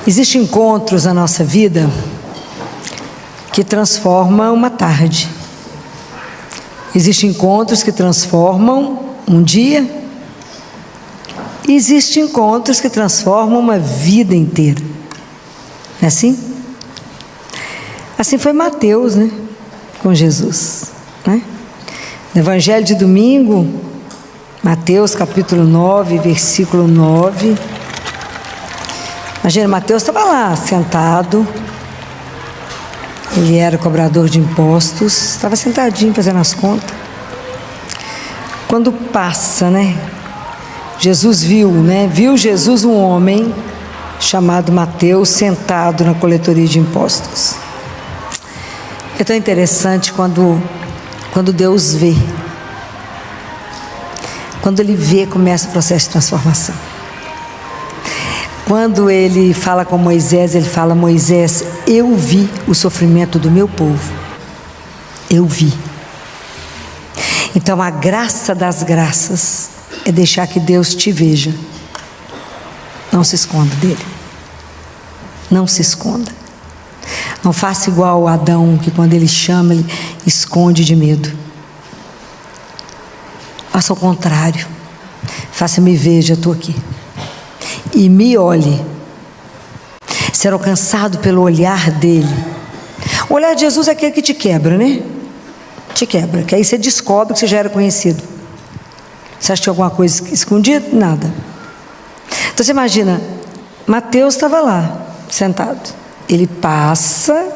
Existem encontros na nossa vida que transformam uma tarde. Existem encontros que transformam um dia. E existem encontros que transformam uma vida inteira. Não é assim? Assim foi Mateus, né? Com Jesus, né? No Evangelho de domingo, Mateus capítulo 9, versículo 9. Imagina, Mateus estava lá, sentado. Ele era cobrador de impostos, estava sentadinho fazendo as contas. Quando passa, né? Jesus viu, né? Viu Jesus um homem chamado Mateus sentado na coletoria de impostos. É tão interessante quando Deus vê. Quando Ele vê, começa o processo de transformação. Quando Ele fala com Moisés, Ele fala: Moisés, eu vi o sofrimento do meu povo. Eu vi. Então a graça das graças é deixar que Deus te veja. Não se esconda dele. Não se esconda. Não faça igual Adão, que quando ele chama, ele esconde de medo. Faça o contrário. Faça-me veja, estou aqui. E me olhe. Ser alcançado pelo olhar dele. O olhar de Jesus é aquele que te quebra, né? Te quebra, que aí você descobre que você já era conhecido. Você acha que tinha alguma coisa escondida? Nada. Então você imagina, Mateus estava lá, sentado. Ele passa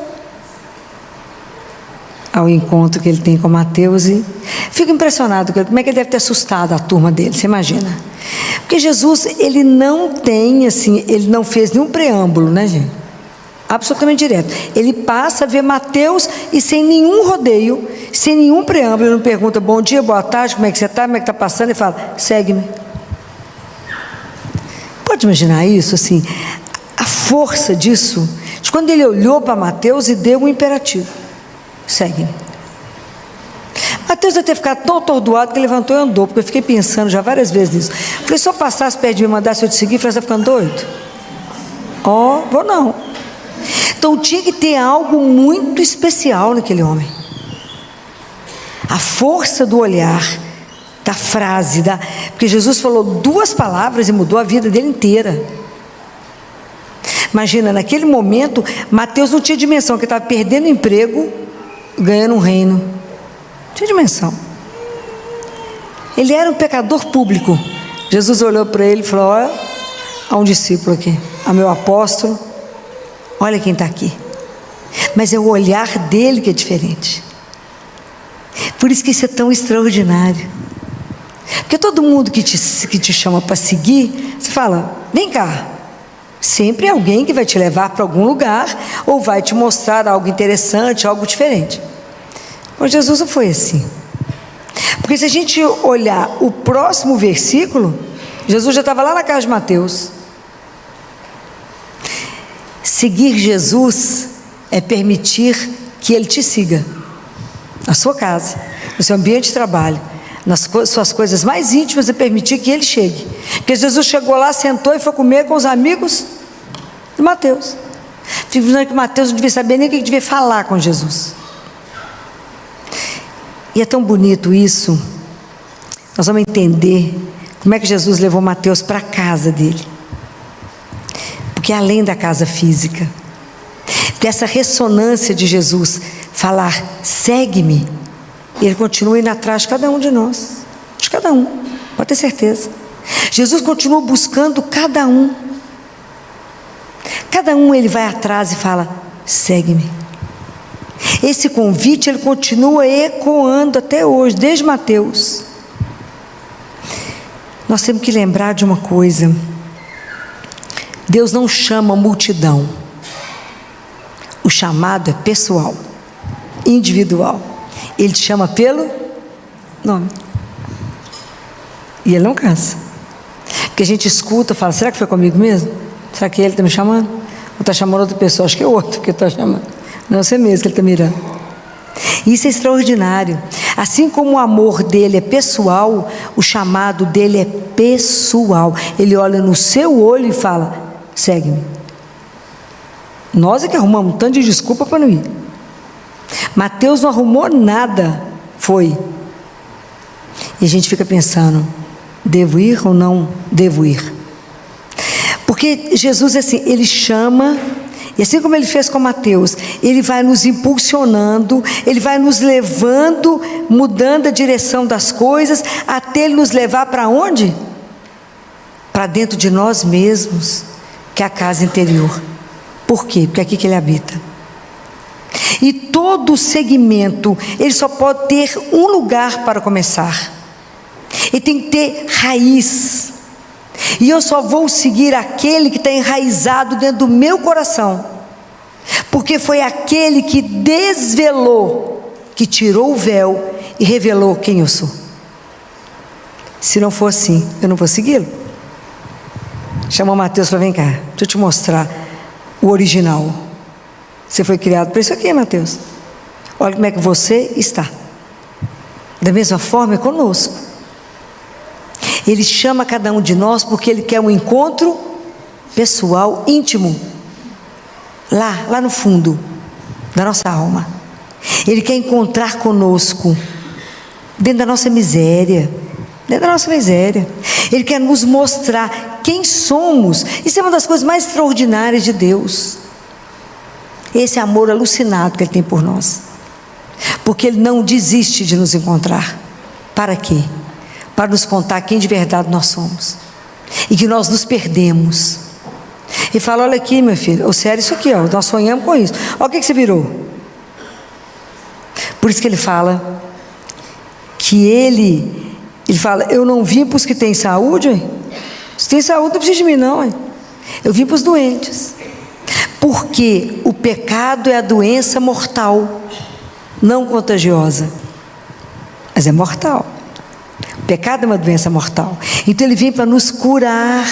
ao encontro que ele tem com Mateus e fica impressionado, como é que ele deve ter assustado a turma dele, você imagina? Porque Jesus, ele não tem assim, ele não fez nenhum preâmbulo, né, gente? Absolutamente direto. Ele passa a ver Mateus e sem nenhum rodeio, sem nenhum preâmbulo, ele não pergunta bom dia, boa tarde, como é que você está, como é que está passando, ele fala, segue-me. Pode imaginar isso, assim, a força disso, de quando ele olhou para Mateus e deu um imperativo, segue-me. Mateus deve ter ficado tão atordoado que levantou e andou, porque eu fiquei pensando já várias vezes nisso. Falei, se eu passasse perto de mim e mandasse eu te seguir, falei, você está ficando doido? Vou não. Então tinha que ter algo muito especial naquele homem. A força do olhar, da frase, porque Jesus falou 2 palavras e mudou a vida dele inteira. Imagina, naquele momento, Mateus não tinha dimensão, que ele estava perdendo emprego, ganhando um reino. Não tinha dimensão. Ele era um pecador público. Jesus olhou para ele e falou, olha, há um discípulo aqui, há meu apóstolo, olha quem está aqui. Mas é o olhar dele que é diferente. Por isso que isso é tão extraordinário. Porque todo mundo que te chama para seguir, você fala, vem cá. Sempre é alguém que vai te levar para algum lugar, ou vai te mostrar algo interessante, algo diferente. Mas Jesus não foi assim. Porque se a gente olhar o próximo versículo, Jesus já estava lá na casa de Mateus. Seguir Jesus é permitir que Ele te siga, na sua casa, no seu ambiente de trabalho, nas suas coisas mais íntimas, é permitir que Ele chegue. Porque Jesus chegou lá, sentou e foi comer com os amigos de Mateus. Fico dizendo que Mateus não devia saber nem o que devia falar com Jesus. E é tão bonito isso. Nós vamos entender como é que Jesus levou Mateus para a casa dele. Porque além da casa física, dessa ressonância de Jesus falar, segue-me, Ele continua indo atrás de cada um de nós, de cada um, pode ter certeza. Jesus continua buscando cada um. Cada um Ele vai atrás e fala, segue-me. Esse convite Ele continua ecoando até hoje, desde Mateus. Nós temos que lembrar de uma coisa. Deus não chama multidão. O chamado é pessoal, individual. Ele te chama pelo nome. E Ele não cansa. Porque a gente escuta, fala, será que foi comigo mesmo? Será que Ele está me chamando? Ou está chamando outra pessoa? Acho que é outro que está chamando. Não, você mesmo que Ele está mirando. Isso é extraordinário. Assim como o amor dele é pessoal, o chamado dele é pessoal. Ele olha no seu olho e fala: segue-me. Nós é que arrumamos um tanto de desculpa para não ir. Mateus não arrumou nada, foi. E a gente fica pensando: devo ir ou não devo ir? Porque Jesus, assim, ele chama, e assim como ele fez com Mateus, ele vai nos impulsionando, ele vai nos levando, mudando a direção das coisas, até ele nos levar para onde? Para dentro de nós mesmos, que é a casa interior. Por quê? Porque é aqui que ele habita. E todo segmento, ele só pode ter um lugar para começar. Ele tem que ter raiz. E eu só vou seguir aquele que está enraizado dentro do meu coração, porque foi aquele que desvelou, que tirou o véu e revelou quem eu sou. Se não for assim, eu não vou segui-lo. Chamou Mateus para: vem cá, deixa eu te mostrar o original. Você foi criado para isso aqui, Mateus. Olha como é que você está. Da mesma forma é conosco. Ele chama cada um de nós porque ele quer um encontro pessoal, íntimo, lá no fundo da nossa alma. Ele quer encontrar conosco dentro da nossa miséria, ele quer nos mostrar quem somos. Isso é uma das coisas mais extraordinárias de Deus, esse amor alucinado que ele tem por nós, porque ele não desiste de nos encontrar. Para quê? Para nos contar quem de verdade nós somos, e que nós nos perdemos. E fala: olha aqui, meu filho, ou sério, isso aqui, ó, nós sonhamos com isso, olha o que você virou. Por isso que ele fala que ele fala: eu não vim para os que têm saúde, hein? Se tem saúde não precisa de mim não, hein? Eu vim para os doentes. Porque o pecado é a doença mortal, não contagiosa, mas é mortal. O pecado é uma doença mortal. Então ele vem para nos curar,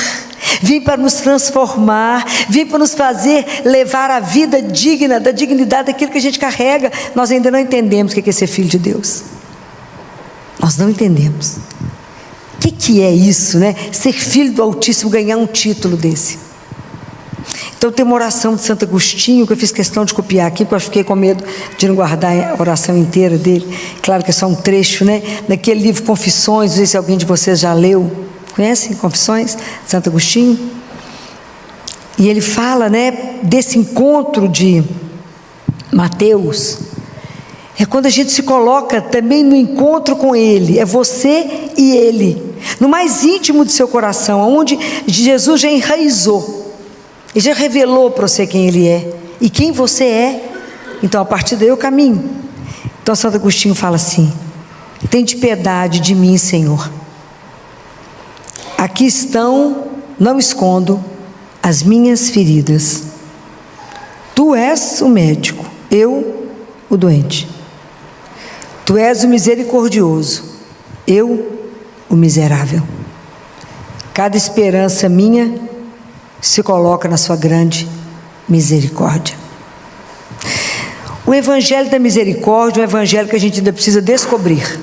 vem para nos transformar, vem para nos fazer levar a vida digna, da dignidade daquilo que a gente carrega. Nós ainda não entendemos o que é ser filho de Deus. Nós não entendemos. O que é isso, né? Ser filho do Altíssimo, ganhar um título desse. Então tem uma oração de Santo Agostinho que eu fiz questão de copiar aqui, porque eu fiquei com medo de não guardar a oração inteira dele. Claro que é só um trecho, né? Naquele livro Confissões, não sei se alguém de vocês já leu. Conhecem Confissões de Santo Agostinho? E ele fala, né, desse encontro de Mateus. É quando a gente se coloca também no encontro com ele. É você e ele, no mais íntimo do seu coração, onde Jesus já enraizou. Ele já revelou para você quem ele é e quem você é. Então a partir daí eu caminho. Então Santo Agostinho fala assim: tende piedade de mim, Senhor. Aqui estão, não escondo, as minhas feridas. Tu és o médico, eu o doente. Tu és o misericordioso, eu o miserável. Cada esperança minha se coloca na sua grande misericórdia. O Evangelho da Misericórdia é um evangelho que a gente ainda precisa descobrir,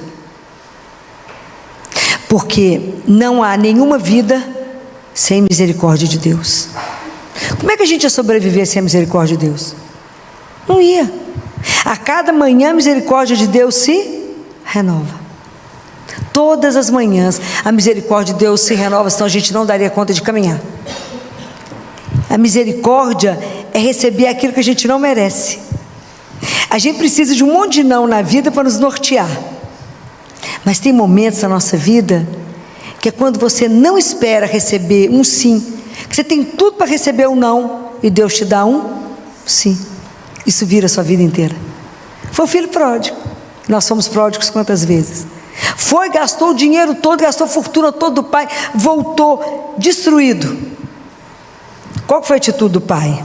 porque não há nenhuma vida sem misericórdia de Deus. Como é que a gente ia sobreviver sem a misericórdia de Deus? Não ia. A cada manhã a misericórdia de Deus se renova. Todas as manhãs a misericórdia de Deus se renova, senão a gente não daria conta de caminhar. A misericórdia é receber aquilo que a gente não merece. A gente precisa de um monte de não na vida para nos nortear. Mas tem momentos na nossa vida que é quando você não espera receber um sim, que você tem tudo para receber um não, e Deus te dá um sim. Isso vira a sua vida inteira. Foi o filho pródigo. Nós somos pródigos quantas vezes? Foi, gastou o dinheiro todo, gastou a fortuna toda do pai, voltou destruído. Qual foi a atitude do pai?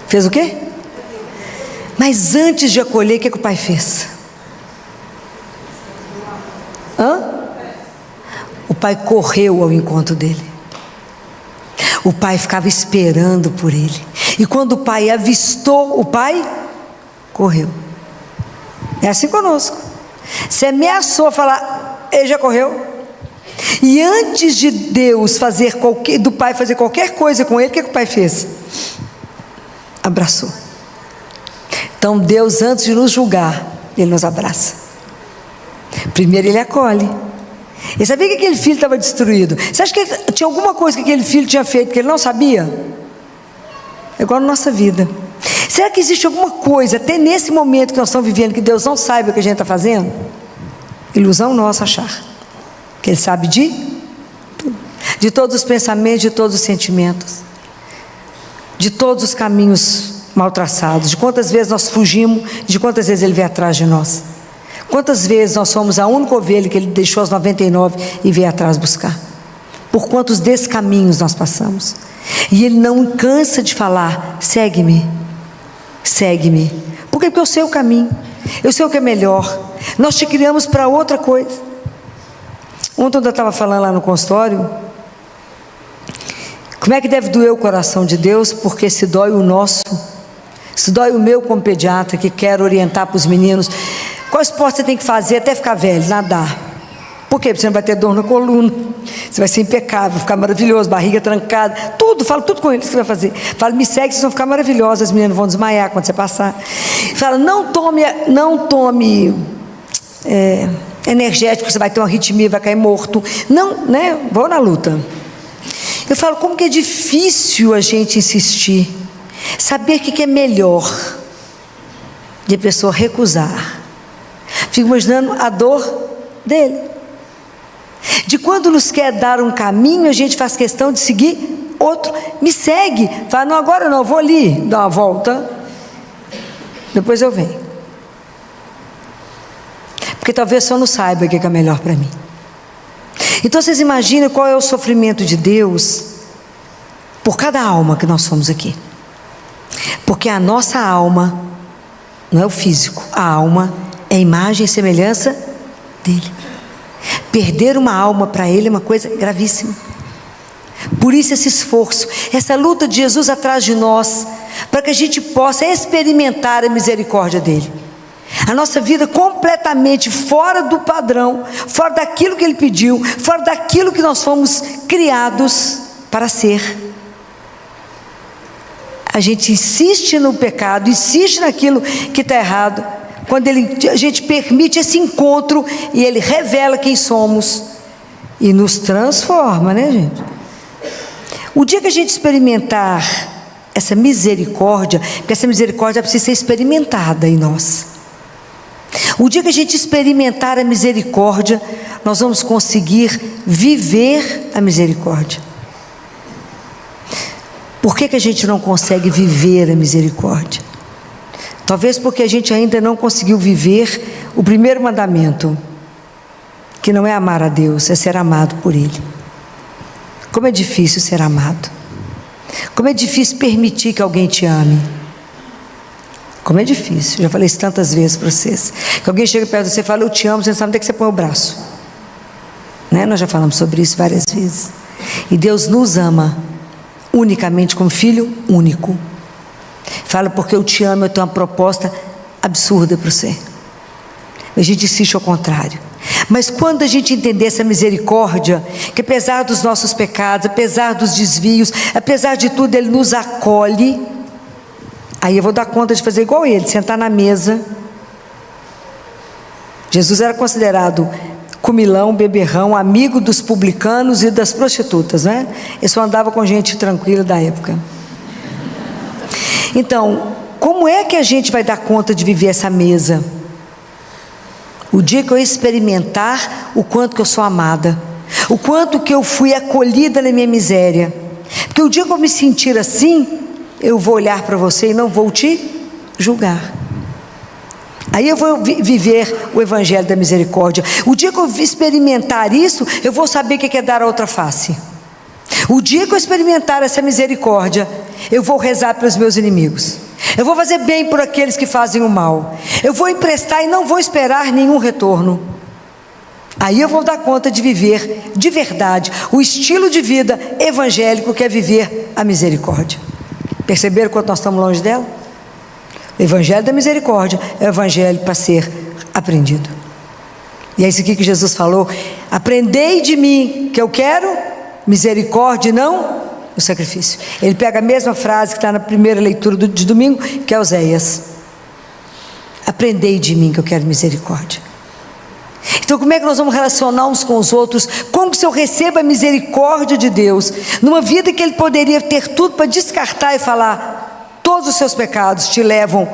Fez o quê? Mas antes de acolher, o que o pai fez? O pai correu ao encontro dele. O pai ficava esperando por ele. E quando o pai avistou, o pai correu. É assim conosco. Você ameaçou falar, ele já correu. E antes de Deus do pai fazer qualquer coisa com ele, o que o pai fez? Abraçou. Então Deus, antes de nos julgar, ele nos abraça. Primeiro ele acolhe. E sabia que aquele filho estava destruído? Você acha que tinha alguma coisa que aquele filho tinha feito que ele não sabia? É igual na nossa vida. Será que existe alguma coisa, até nesse momento que nós estamos vivendo, que Deus não saiba o que a gente está fazendo? Ilusão nossa achar que Ele sabe de tudo, de todos os pensamentos, de todos os sentimentos, de todos os caminhos mal traçados, de quantas vezes nós fugimos, de quantas vezes Ele vem atrás de nós, quantas vezes nós somos a única ovelha que Ele deixou as 99 e veio atrás buscar, por quantos descaminhos nós passamos. E Ele não cansa de falar, segue-me, segue-me. Por quê? Porque eu sei o caminho, eu sei o que é melhor. Nós te criamos para outra coisa. Ontem eu estava falando lá no consultório, como é que deve doer o coração de Deus, porque se dói o nosso, se dói o meu como pediatra, que quero orientar para os meninos, qual esporte você tem que fazer até ficar velho? Nadar. Por quê? Porque você não vai ter dor na coluna, você vai ser impecável, vai ficar maravilhoso, barriga trancada, tudo, falo tudo com eles que você vai fazer. Fala, me segue, vocês vão ficar maravilhosos, as meninas vão desmaiar quando você passar. Fala, não tome energético, você vai ter uma arritmia, vai cair morto. Não, né? Vou na luta. Eu falo, como que é difícil a gente insistir, saber o que é melhor, de a pessoa recusar. Fico imaginando a dor dele, de quando nos quer dar um caminho, a gente faz questão de seguir outro. Me segue, fala, não, agora não, eu vou ali, dar uma volta, depois eu venho, porque talvez só não saiba o que é melhor para mim. Então vocês imaginam qual é o sofrimento de Deus por cada alma que nós somos aqui, porque a nossa alma não é o físico, a alma é a imagem e semelhança dele. Perder uma alma para Ele é uma coisa gravíssima. Por isso esse esforço, essa luta de Jesus atrás de nós, para que a gente possa experimentar a misericórdia dEle. A nossa vida completamente fora do padrão, fora daquilo que Ele pediu, fora daquilo que nós fomos criados para ser. A gente insiste no pecado, insiste naquilo que está errado, quando a gente permite esse encontro e Ele revela quem somos e nos transforma, né, gente? O dia que a gente experimentar essa misericórdia, porque essa misericórdia precisa ser experimentada em nós. O dia que a gente experimentar a misericórdia, nós vamos conseguir viver a misericórdia. Por que a gente não consegue viver a misericórdia? Talvez porque a gente ainda não conseguiu viver o primeiro mandamento, que não é amar a Deus, é ser amado por Ele. Como é difícil ser amado. Como é difícil permitir que alguém te ame. Como é difícil, já falei isso tantas vezes para vocês. Que alguém chega perto de você e fala, eu te amo, você não sabe onde é que você põe o braço. Né? Nós já falamos sobre isso várias vezes. E Deus nos ama unicamente como filho único. Fala, porque eu te amo, eu tenho uma proposta absurda para você. A gente insiste ao contrário. Mas quando a gente entender essa misericórdia, que apesar dos nossos pecados, apesar dos desvios, apesar de tudo, Ele nos acolhe, aí eu vou dar conta de fazer igual Ele, sentar na mesa. Jesus era considerado comilão, beberrão, amigo dos publicanos e das prostitutas, né? Ele só andava com gente tranquila da época. Então, como é que a gente vai dar conta de viver essa mesa? O dia que eu experimentar o quanto que eu sou amada, o quanto que eu fui acolhida na minha miséria, porque o dia que eu me sentir assim, eu vou olhar para você e não vou te julgar. Aí eu vou viver o evangelho da misericórdia. O dia que eu experimentar isso, eu vou saber o que é dar a outra face. O dia que eu experimentar essa misericórdia, eu vou rezar pelos meus inimigos, eu vou fazer bem por aqueles que fazem o mal, eu vou emprestar e não vou esperar nenhum retorno. Aí eu vou dar conta de viver de verdade o estilo de vida evangélico, que é viver a misericórdia. Perceberam quanto nós estamos longe dela? O evangelho da misericórdia é o evangelho para ser aprendido. E é isso aqui que Jesus falou: aprendei de mim, que eu quero misericórdia e não o sacrifício. Ele pega a mesma frase que está na primeira leitura de domingo, que é Oséias: aprendei de mim, que eu quero misericórdia. Então, como é que nós vamos relacionar uns com os outros? Como que se eu recebo a misericórdia de Deus numa vida que Ele poderia ter tudo para descartar e falar: todos os seus pecados te levam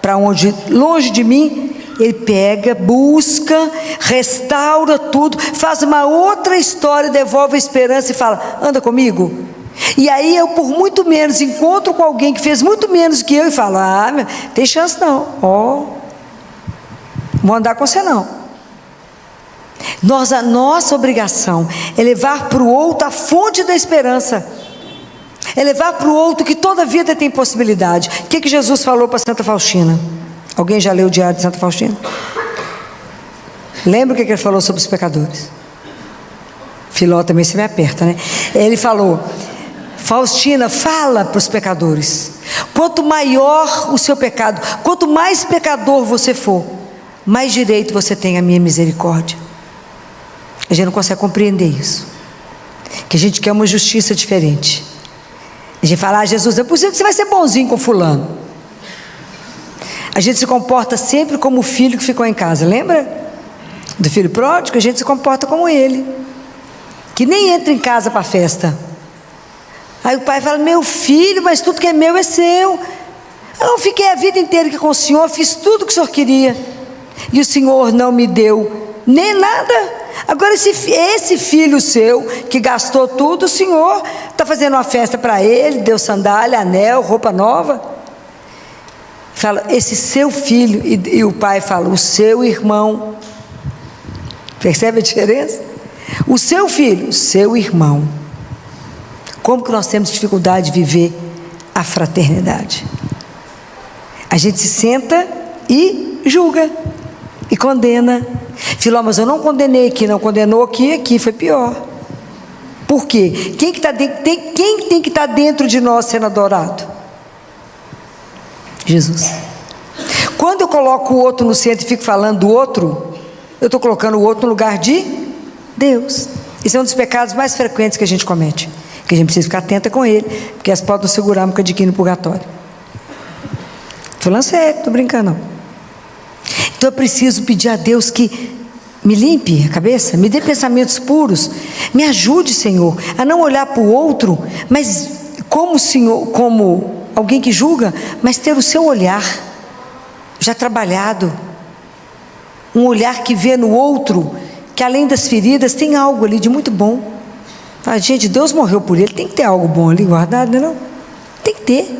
para onde? Longe de mim. Ele pega, busca, restaura tudo, faz uma outra história, devolve a esperança e fala: anda comigo. E aí eu, por muito menos, encontro com alguém que fez muito menos que eu e falo: ah, tem chance não, vou andar com você não. A nossa obrigação é levar para o outro a fonte da esperança, é levar para o outro que toda vida tem possibilidade. O que Jesus falou para Santa Faustina? Alguém já leu o Diário de Santa Faustina? Lembra o que ele falou sobre os pecadores? Filó também se me aperta, né? Ele falou: Faustina, fala para os pecadores, quanto maior o seu pecado, quanto mais pecador você for, mais direito você tem à minha misericórdia. A gente não consegue compreender isso, que a gente quer uma justiça diferente. A gente fala: Jesus, não é possível que você vai ser bonzinho com fulano. A gente se comporta sempre como o filho que ficou em casa. Lembra do filho pródigo? A gente se comporta como ele, que nem entra em casa para a festa. Aí o pai fala: meu filho, mas tudo que é meu é seu. Eu fiquei a vida inteira aqui com o senhor, fiz tudo o que o senhor queria, e o senhor não me deu nem nada. Agora esse filho seu, que gastou tudo, o senhor está fazendo uma festa para ele, deu sandália, anel, roupa nova. Fala: esse seu filho, e o pai fala: o seu irmão. Percebe a diferença? O seu filho, o seu irmão. Como que nós temos dificuldade de viver a fraternidade? A gente se senta e julga e condena. Filó, mas eu não condenei aqui, não condenou aqui foi pior. Por quê? Quem tem que estar dentro de nós sendo adorado? Jesus. Quando eu coloco o outro no centro e fico falando do outro, eu estou colocando o outro no lugar de Deus. Esse é um dos pecados mais frequentes que a gente comete, que a gente precisa ficar atenta com ele, porque elas podem nos segurar um bocadinho no purgatório. Estou falando sério, estou brincando não. Então eu preciso pedir a Deus que me limpe a cabeça, me dê pensamentos puros, me ajude, Senhor, a não olhar para o outro, mas como Senhor, como alguém que julga, mas ter o seu olhar já trabalhado, um olhar que vê no outro, que além das feridas tem algo ali de muito bom. Fala: gente, Deus morreu por ele, tem que ter algo bom ali guardado, não é não? Tem que ter.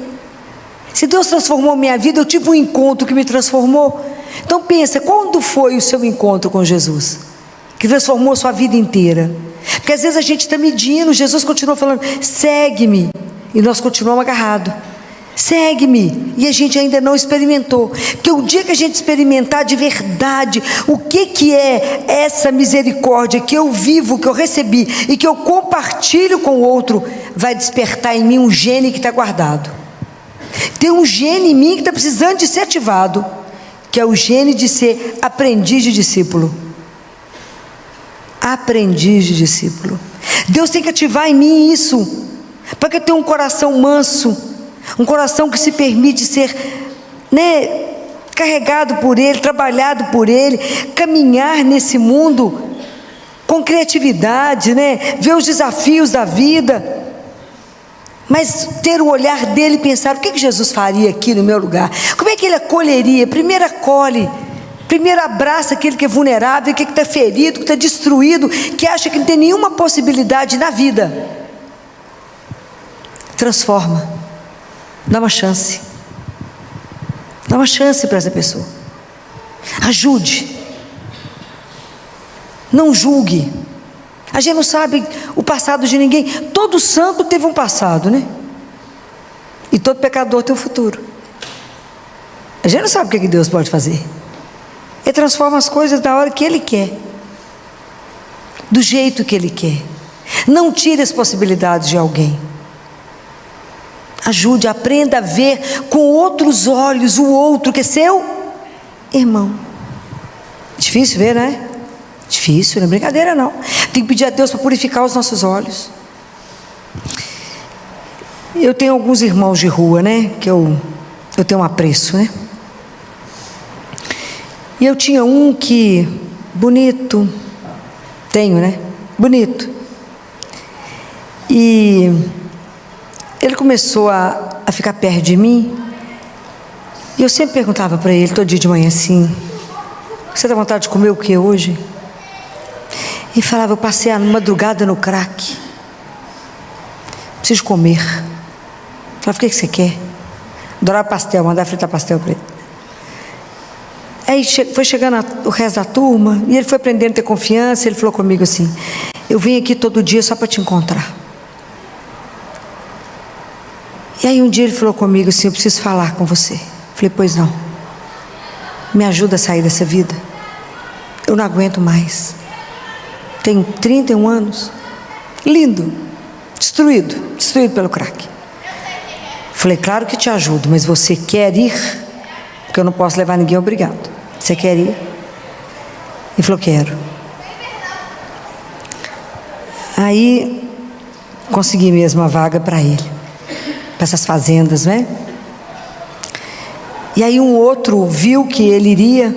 Se Deus transformou minha vida, eu tive um encontro que me transformou. Então pensa, quando foi o seu encontro com Jesus, que transformou a sua vida inteira? Porque às vezes a gente está medindo, Jesus continua falando: segue-me, e nós continuamos agarrados. Segue-me, e a gente ainda não experimentou. Porque o dia que a gente experimentar de verdade o que é essa misericórdia que eu vivo, que eu recebi e que eu compartilho com o outro, vai despertar em mim um gene que está guardado. Tem um gene em mim que está precisando de ser ativado, que é o gene de ser aprendiz de discípulo. Aprendiz de discípulo. Deus tem que ativar em mim isso, para que eu tenha um coração manso, um coração que se permite ser, carregado por Ele, trabalhado por Ele, caminhar nesse mundo com criatividade, ver os desafios da vida, mas ter o olhar dele e pensar: o que Jesus faria aqui no meu lugar? Como é que Ele acolheria? Primeiro acolhe, primeiro abraça aquele que é vulnerável, que está ferido, que está destruído, que acha que não tem nenhuma possibilidade na vida. Transforma. Dá uma chance. Dá uma chance para essa pessoa. Ajude. Não julgue. A gente não sabe o passado de ninguém. Todo santo teve um passado, E todo pecador tem um futuro. A gente não sabe o que Deus pode fazer. Ele transforma as coisas da hora que Ele quer, do jeito que Ele quer. Não tire as possibilidades de alguém. Ajude, aprenda a ver com outros olhos o outro que é seu irmão. Difícil ver, né? Difícil, não é brincadeira não. Tem que pedir a Deus para purificar os nossos olhos. Eu tenho alguns irmãos de rua, né? Que eu tenho um apreço, né? E eu tinha um que, bonito, tenho, né? Bonito. E ele começou a ficar perto de mim. E eu sempre perguntava para ele, todo dia de manhã assim: você dá vontade de comer o que hoje? E falava: eu passei a madrugada no crack, preciso comer. Falava: o que você quer? Adorava pastel, mandava fritar pastel para ele. Aí foi chegando o resto da turma, e ele foi aprendendo a ter confiança. Ele falou comigo assim: eu vim aqui todo dia só para te encontrar. E aí um dia ele falou comigo assim: eu preciso falar com você. Falei: pois não. Me ajuda a sair dessa vida. Eu não aguento mais. Tenho 31 anos. Lindo. Destruído pelo crack. Falei: claro que te ajudo, mas você quer ir? Porque eu não posso levar ninguém obrigado. Você quer ir? Ele falou: quero. Aí consegui mesmo uma vaga para ele, para essas fazendas, né? E aí um outro viu que ele iria,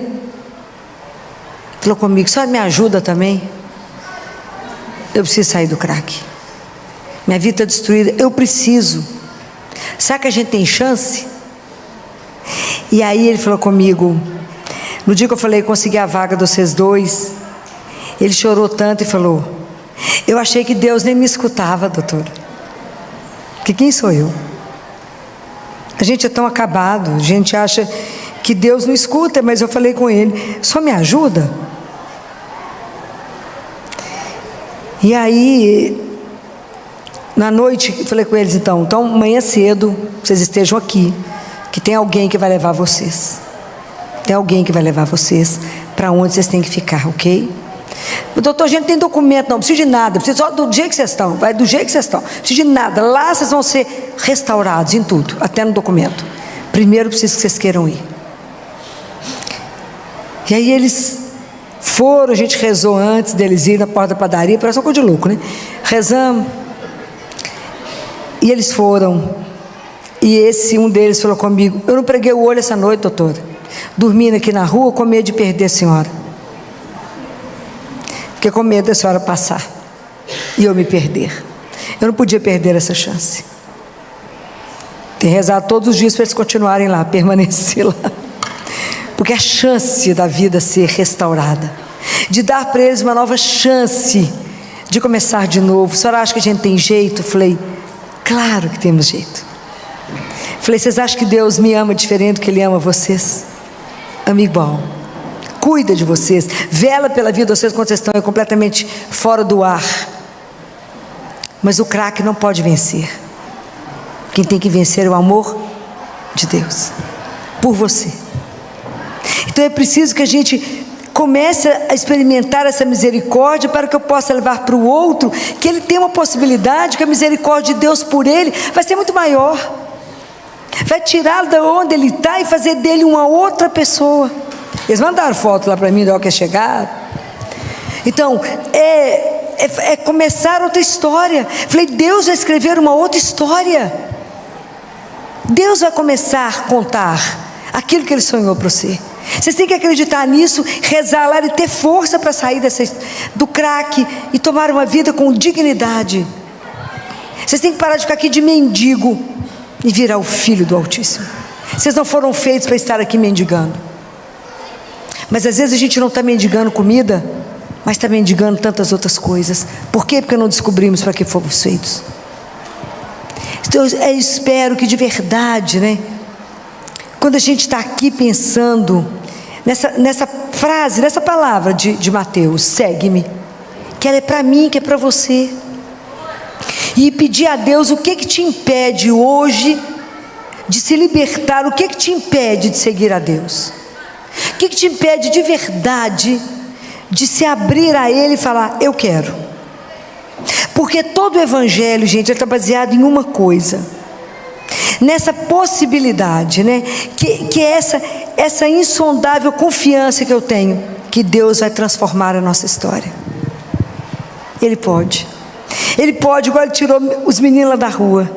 falou comigo: só me ajuda também. Eu preciso sair do crack. Minha vida está destruída. Eu preciso. Será que a gente tem chance? E aí ele falou comigo, no dia que eu falei: consegui a vaga de vocês dois, ele chorou tanto e falou: eu achei que Deus nem me escutava, doutora. Porque quem sou eu? A gente é tão acabado, a gente acha que Deus não escuta. Mas eu falei com ele: só me ajuda. E aí, na noite, eu falei com eles: então amanhã cedo, vocês estejam aqui, que tem alguém que vai levar vocês. Tem alguém que vai levar vocês para onde vocês têm que ficar, ok? Doutor, a gente tem documento, não precisa de nada, precisa só do jeito que vocês estão, vai do jeito que vocês estão, não precisa de nada. Lá vocês vão ser restaurados em tudo, até no documento. Primeiro preciso que vocês queiram ir. E aí eles foram, a gente rezou antes deles irem na porta da padaria, parece uma coisa de louco, né? Rezamos. E eles foram. E um deles falou comigo: eu não preguei o olho essa noite, doutora, dormindo aqui na rua com medo de perder a senhora. Fiquei com medo da senhora passar e eu me perder. Eu não podia perder essa chance. Tem rezado todos os dias para eles continuarem lá, permanecer lá. Porque a chance da vida ser restaurada, de dar para eles uma nova chance de começar de novo. A senhora acha que a gente tem jeito? Falei: claro que temos jeito. Falei: vocês acham que Deus me ama diferente do que Ele ama vocês? Ama igual. Cuida de vocês, vela pela vida de vocês quando vocês estão completamente fora do ar. Mas o crack não pode vencer. Quem tem que vencer é o amor de Deus por você. Então é preciso que a gente comece a experimentar essa misericórdia, para que eu possa levar para o outro, que ele tem uma possibilidade, que a misericórdia de Deus por ele vai ser muito maior, vai tirá-lo de onde ele está e fazer dele uma outra pessoa. Eles mandaram foto lá para mim, da hora que chegaram. Então, é começar outra história. Falei: Deus vai escrever uma outra história. Deus vai começar a contar aquilo que Ele sonhou para você. Vocês têm que acreditar nisso, rezar lá e ter força para sair do crack e tomar uma vida com dignidade. Vocês têm que parar de ficar aqui de mendigo e virar o filho do Altíssimo. Vocês não foram feitos para estar aqui mendigando. Mas às vezes a gente não está mendigando comida, mas está mendigando tantas outras coisas. Por quê? Porque não descobrimos para que fomos feitos. Então eu espero que de verdade, né, quando a gente está aqui pensando nessa frase, nessa palavra de Mateus: segue-me, que ela é para mim, que é para você, e pedir a Deus: o que te impede hoje de se libertar? O que te impede de seguir a Deus? O que te impede de verdade de se abrir a Ele e falar: eu quero? Porque todo o Evangelho, gente, ele está baseado em uma coisa: nessa possibilidade, né? Que é essa insondável confiança que eu tenho, que Deus vai transformar a nossa história. Ele pode, igual Ele tirou os meninos lá da rua.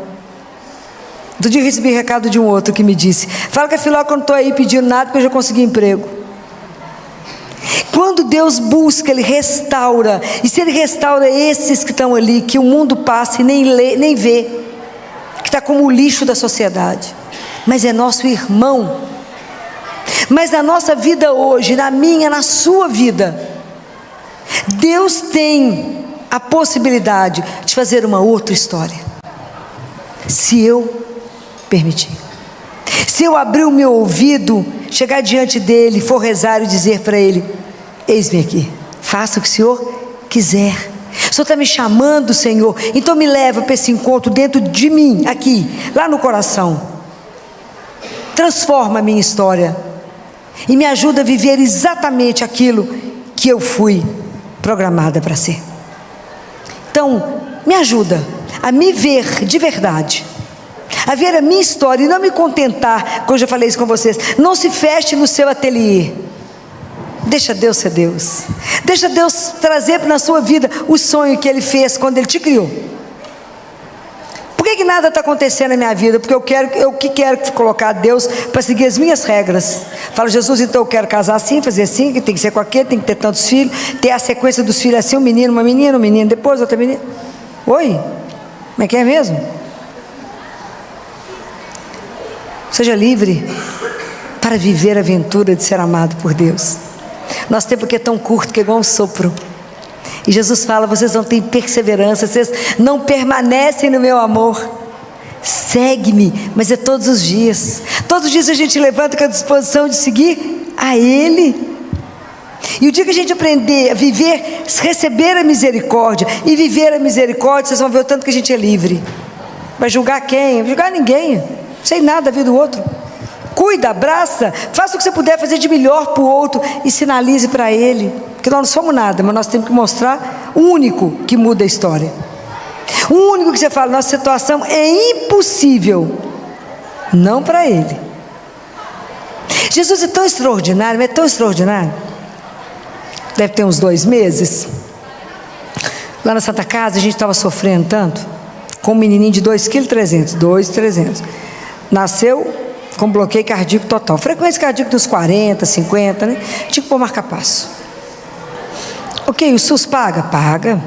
Outro dia eu recebi recado de um outro que me disse: fala que a Filó, quando estou aí pedindo nada, porque eu já consegui emprego. Quando Deus busca, Ele restaura. E se Ele restaura esses que estão ali, que o mundo passa e nem vê, que está como o lixo da sociedade, mas é nosso irmão. Mas na nossa vida hoje, na minha, na sua vida, Deus tem a possibilidade de fazer uma outra história, se eu permitir. Se eu abrir o meu ouvido, chegar diante dEle, for rezar e dizer para Ele: eis-me aqui, faça o que o Senhor quiser. O Senhor está me chamando, Senhor, então me leva para esse encontro dentro de mim, aqui, lá no coração. Transforma a minha história e me ajuda a viver exatamente aquilo que eu fui programada para ser. Então, me ajuda a me ver de verdade, a ver a minha história e não me contentar, como eu já falei isso com vocês. Não se feche no seu ateliê. Deixa Deus ser Deus. Deixa Deus trazer na sua vida o sonho que Ele fez quando Ele te criou. Por que nada está acontecendo na minha vida? Porque eu quero colocar Deus para seguir as minhas regras. Falo: Jesus, então eu quero casar assim, fazer assim, que tem que ser com aquele, tem que ter tantos filhos, ter a sequência dos filhos assim, um menino, uma menina, um menino, depois outra menina. Oi? Como é que é mesmo? Seja livre para viver a aventura de ser amado por Deus. Nosso tempo aqui é tão curto que é igual um sopro. E Jesus fala: vocês não têm perseverança, vocês não permanecem no meu amor. Segue-me, mas é todos os dias. Todos os dias a gente levanta com a disposição de seguir a Ele. E o dia que a gente aprender a viver, receber a misericórdia e viver a misericórdia, vocês vão ver o tanto que a gente é livre. Vai julgar quem? Vai julgar ninguém. Não sei nada da vida do outro. Cuida, abraça, faça o que você puder fazer de melhor para o outro e sinalize para ele, porque nós não somos nada, mas nós temos que mostrar o único que muda a história, o único que você fala: nossa situação é impossível, não para ele. Jesus é tão extraordinário, mas é tão extraordinário. Deve ter uns 2 meses, lá na Santa Casa, a gente estava sofrendo tanto, com um menininho de 2,3 kg, nasceu com bloqueio cardíaco total, frequência cardíaca dos 40, 50, né? Tinha que pôr marca-passo. Ok, o SUS paga? Paga.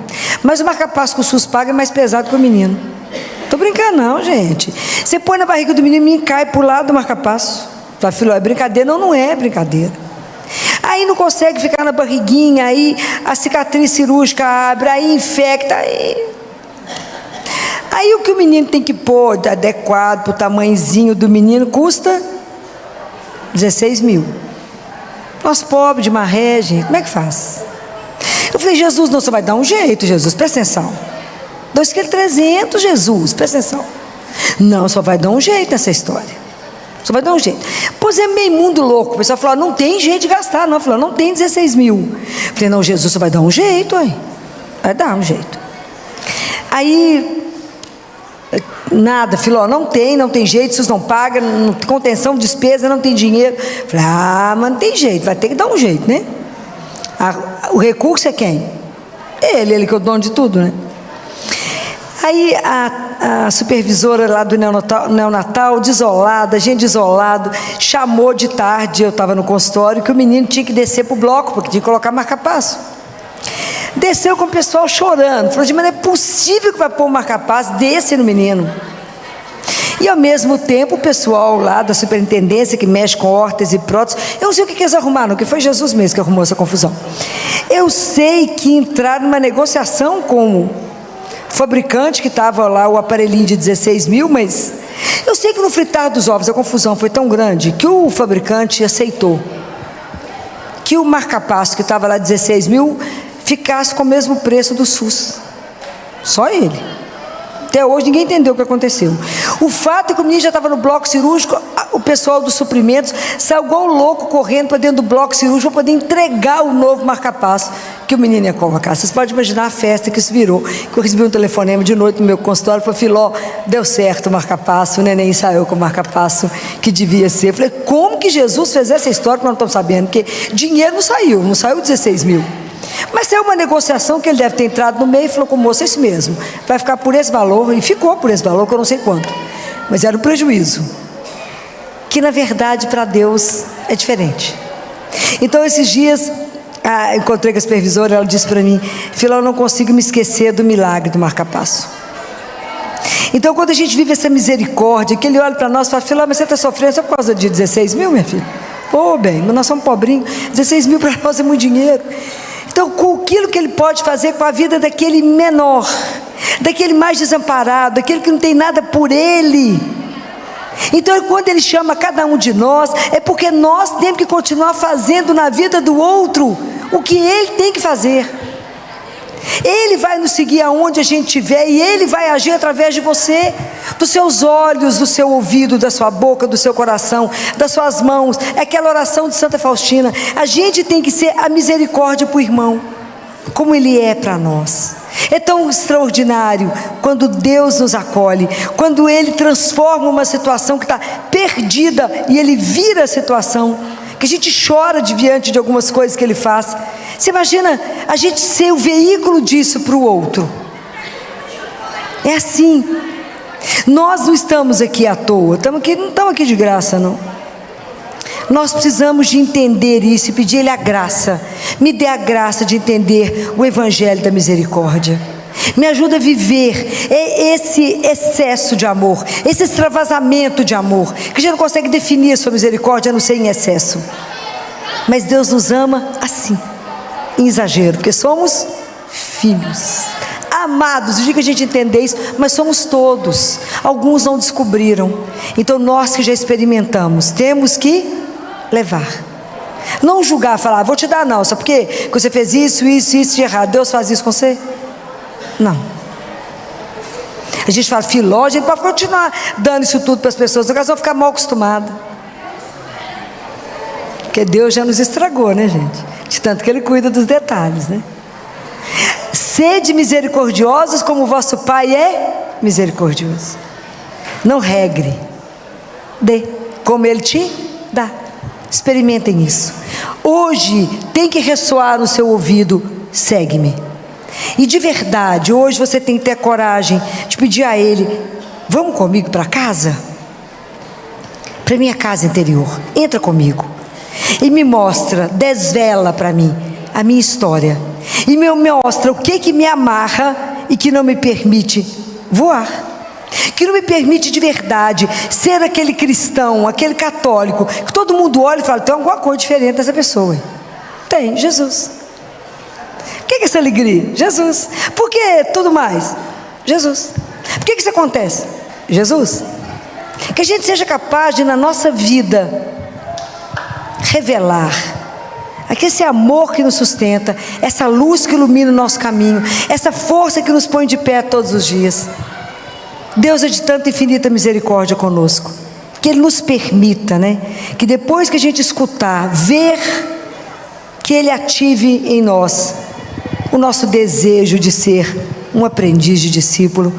Mas o marca-passo que o SUS paga é mais pesado que o menino. Tô brincando não, gente. Você põe na barriga do menino, o menino cai pro lado do marca-passo. Tua filha, é brincadeira? Não, não é brincadeira. Aí não consegue ficar na barriguinha, aí a cicatriz cirúrgica abre, aí infecta, aí o que o menino tem que pôr adequado para o tamanhozinho do menino custa 16 mil. Nós pobres de maré, gente, como é que faz? Eu falei: Jesus, não, você vai dar um jeito, Jesus, presta atenção. 2,3 kg, Jesus, presta atenção. Não, só vai dar um jeito nessa história. Só vai dar um jeito. Pois é, meio mundo louco. O pessoal falou: não tem jeito de gastar, não. Falou: não tem 16 mil. Eu falei: não, Jesus, só vai dar um jeito, hein? Vai dar um jeito. Aí nada, Filó, não tem jeito, vocês não pagam, contenção, despesa, não tem dinheiro. Falei: mas não tem jeito, vai ter que dar um jeito, né? O recurso é quem? Ele que é o dono de tudo, né? Aí a supervisora lá do neonatal, desolada, gente desolado, chamou de tarde, eu estava no consultório, que o menino tinha que descer para o bloco, porque tinha que colocar marca-passo. Desceu com o pessoal chorando, falou: mas não é possível que vai pôr um marca-passo desse no menino. E ao mesmo tempo o pessoal lá da superintendência, que mexe com órteses e próteses, eu não sei o que eles arrumaram, que foi Jesus mesmo que arrumou essa confusão. Eu sei que entraram numa negociação com o fabricante, que estava lá o aparelhinho de 16 mil, mas eu sei que no fritar dos ovos a confusão foi tão grande que o fabricante aceitou que o marca-passo que estava lá 16 mil ficasse com o mesmo preço do SUS. Só ele. Até hoje ninguém entendeu o que aconteceu. O fato é que o menino já estava no bloco cirúrgico, o pessoal dos suprimentos saiu igual louco correndo para dentro do bloco cirúrgico para poder entregar o novo marca-passo. que o menino ia colocar. Vocês podem imaginar a festa que isso virou. Que eu recebi um telefonema de noite no meu consultório, falou: Filó, deu certo o marca-passo, o neném ensaiou com o marca-passo que devia ser. Eu falei: como que Jesus fez essa história que nós não estamos sabendo? Porque dinheiro não saiu 16 mil. Mas saiu uma negociação que ele deve ter entrado no meio e falou com o moço: é isso mesmo, vai ficar por esse valor, e ficou por esse valor, que eu não sei quanto, mas era um prejuízo, que na verdade para Deus é diferente. Então esses dias, encontrei com a supervisora, ela disse para mim: Filó, eu não consigo me esquecer do milagre do marca-passo. Então quando a gente vive essa misericórdia, que ele olha para nós e fala: Filó, mas você está sofrendo só por causa de 16 mil, minha filha? Ô, bem, mas nós somos pobrinhos, 16 mil para nós é muito dinheiro. Então, com aquilo que ele pode fazer com a vida daquele menor, daquele mais desamparado, daquele que não tem nada por ele. Então, quando ele chama cada um de nós, é porque nós temos que continuar fazendo na vida do outro o que ele tem que fazer. Ele vai nos seguir aonde a gente estiver, e ele vai agir através de você, dos seus olhos, do seu ouvido, da sua boca, do seu coração, das suas mãos. É aquela oração de Santa Faustina. A gente tem que ser a misericórdia para o irmão, como ele é para nós. É tão extraordinário quando Deus nos acolhe, quando ele transforma uma situação que está perdida e ele vira a situação, que a gente chora diante de algumas coisas que ele faz. Você imagina a gente ser o veículo disso para o outro? É assim. Nós não estamos aqui à toa, não estamos aqui de graça, não. Nós precisamos de entender isso e pedir Ele a graça. Me dê a graça de entender o Evangelho da misericórdia. Me ajuda a viver esse excesso de amor, esse extravasamento de amor, que a gente não consegue definir a sua misericórdia a não ser em excesso. Mas Deus nos ama assim, em exagero, porque somos filhos amados. Diga que a gente entender isso, mas somos todos. Alguns não descobriram. Então nós que já experimentamos, temos que levar. Não julgar, falar: vou te dar não, só porque você fez isso de errado. Deus faz isso com você? Não. A gente fala: Filó, a gente pode continuar dando isso tudo para as pessoas, elas vão ficar mal acostumadas. Porque Deus já nos estragou, né, gente? De tanto que Ele cuida dos detalhes, né? Sede misericordiosos como o vosso Pai é misericordioso. Não regre, dê como Ele te dá. Experimentem isso. Hoje tem que ressoar no seu ouvido: segue-me. E de verdade, hoje você tem que ter coragem de pedir a Ele: vamos comigo para casa? Para minha casa interior, entra comigo e me mostra, desvela para mim a minha história, e me mostra o que me amarra e que não me permite voar, que não me permite de verdade ser aquele cristão, aquele católico, que todo mundo olha e fala: tem alguma coisa diferente dessa pessoa. Tem, Jesus. O que é essa alegria? Jesus. Por que tudo mais? Jesus. Por que isso acontece? Jesus. Que a gente seja capaz de, na nossa vida, revelar esse amor que nos sustenta, essa luz que ilumina o nosso caminho, essa força que nos põe de pé todos os dias. Deus é de tanta infinita misericórdia conosco, que Ele nos permita, né, que depois que a gente escutar, ver, que Ele ative em nós o nosso desejo de ser um aprendiz de discípulo,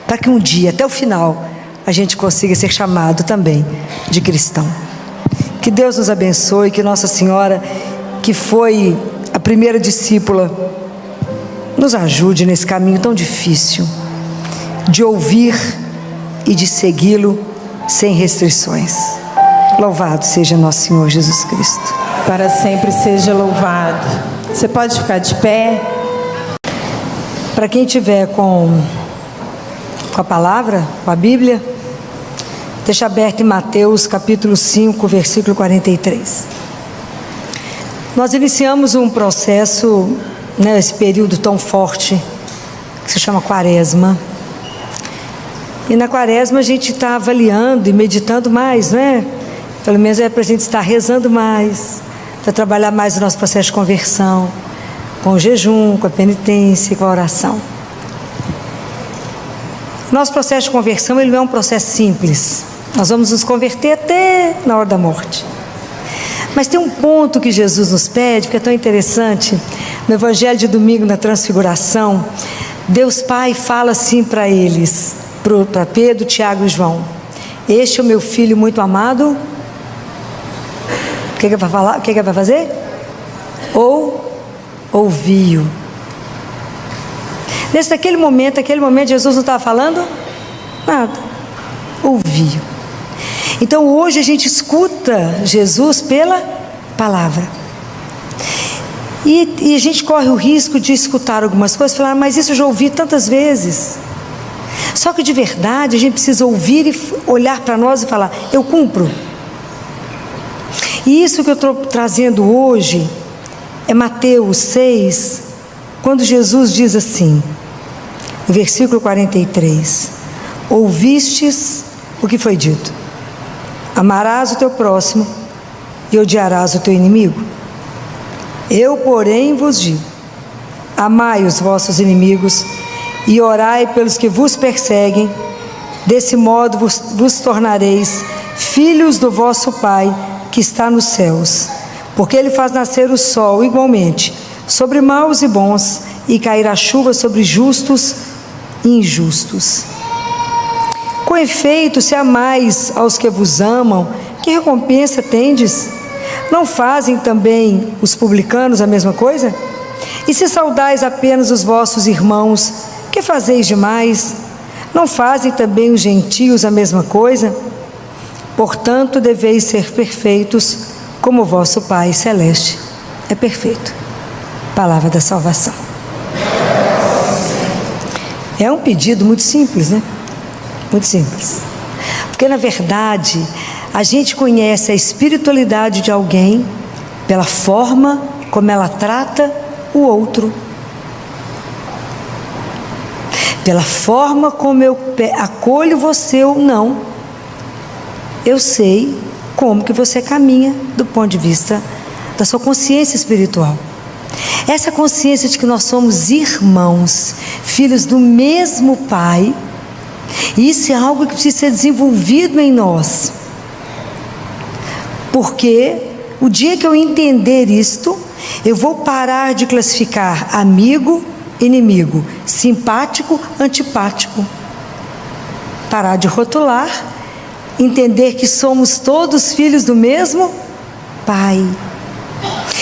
para que um dia, até o final, a gente consiga ser chamado também de cristão. Que Deus nos abençoe, que Nossa Senhora, que foi a primeira discípula, nos ajude nesse caminho tão difícil de ouvir e de segui-lo sem restrições. Louvado seja nosso Senhor Jesus Cristo. Para sempre seja louvado. Você pode ficar de pé. Para quem tiver com a palavra, com a Bíblia, deixa aberto em Mateus capítulo 5, versículo 43. Nós iniciamos um processo, né, esse período tão forte, que se chama Quaresma. E na Quaresma a gente está avaliando e meditando mais, né? Pelo menos é para a gente estar rezando mais, para trabalhar mais o nosso processo de conversão, com o jejum, com a penitência e com a oração. Nosso processo de conversão, ele não é um processo simples. Nós vamos nos converter até na hora da morte. Mas tem um ponto que Jesus nos pede, que é tão interessante. no Evangelho de domingo, na Transfiguração, Deus Pai fala assim para eles, para Pedro, Tiago e João: este é o meu filho muito amado. O que vai falar? O que vai fazer? Ouviu. Naquele momento, Jesus não estava falando nada. Ouviu. Então hoje a gente escuta Jesus pela palavra. E a gente corre o risco de escutar algumas coisas e falar: mas isso eu já ouvi tantas vezes. Só que de verdade a gente precisa ouvir e olhar para nós e falar: eu cumpro. E isso que eu estou trazendo hoje é Mateus 6, quando Jesus diz assim, no versículo 43: ouvistes o que foi dito: amarás o teu próximo e odiarás o teu inimigo. Eu, porém, vos digo: amai os vossos inimigos e orai pelos que vos perseguem. Desse modo vos tornareis filhos do vosso Pai que está nos céus, porque Ele faz nascer o sol igualmente sobre maus e bons, e cair a chuva sobre justos e injustos. Com efeito, se amais aos que vos amam, que recompensa tendes? Não fazem também os publicanos a mesma coisa? E se saudais apenas os vossos irmãos, que fazeis demais? Não fazem também os gentios a mesma coisa? Portanto, deveis ser perfeitos, como o vosso Pai Celeste é perfeito. Palavra da salvação. É um pedido muito simples, né? Muito simples. Porque, na verdade, a gente conhece a espiritualidade de alguém pela forma como ela trata o outro. Pela forma como eu acolho você ou não, eu sei como que você caminha do ponto de vista da sua consciência espiritual. Essa consciência de que nós somos irmãos, filhos do mesmo Pai, isso é algo que precisa ser desenvolvido em nós. Porque o dia que eu entender isto, eu vou parar de classificar amigo, inimigo, simpático, antipático. Parar de rotular, entender que somos todos filhos do mesmo Pai.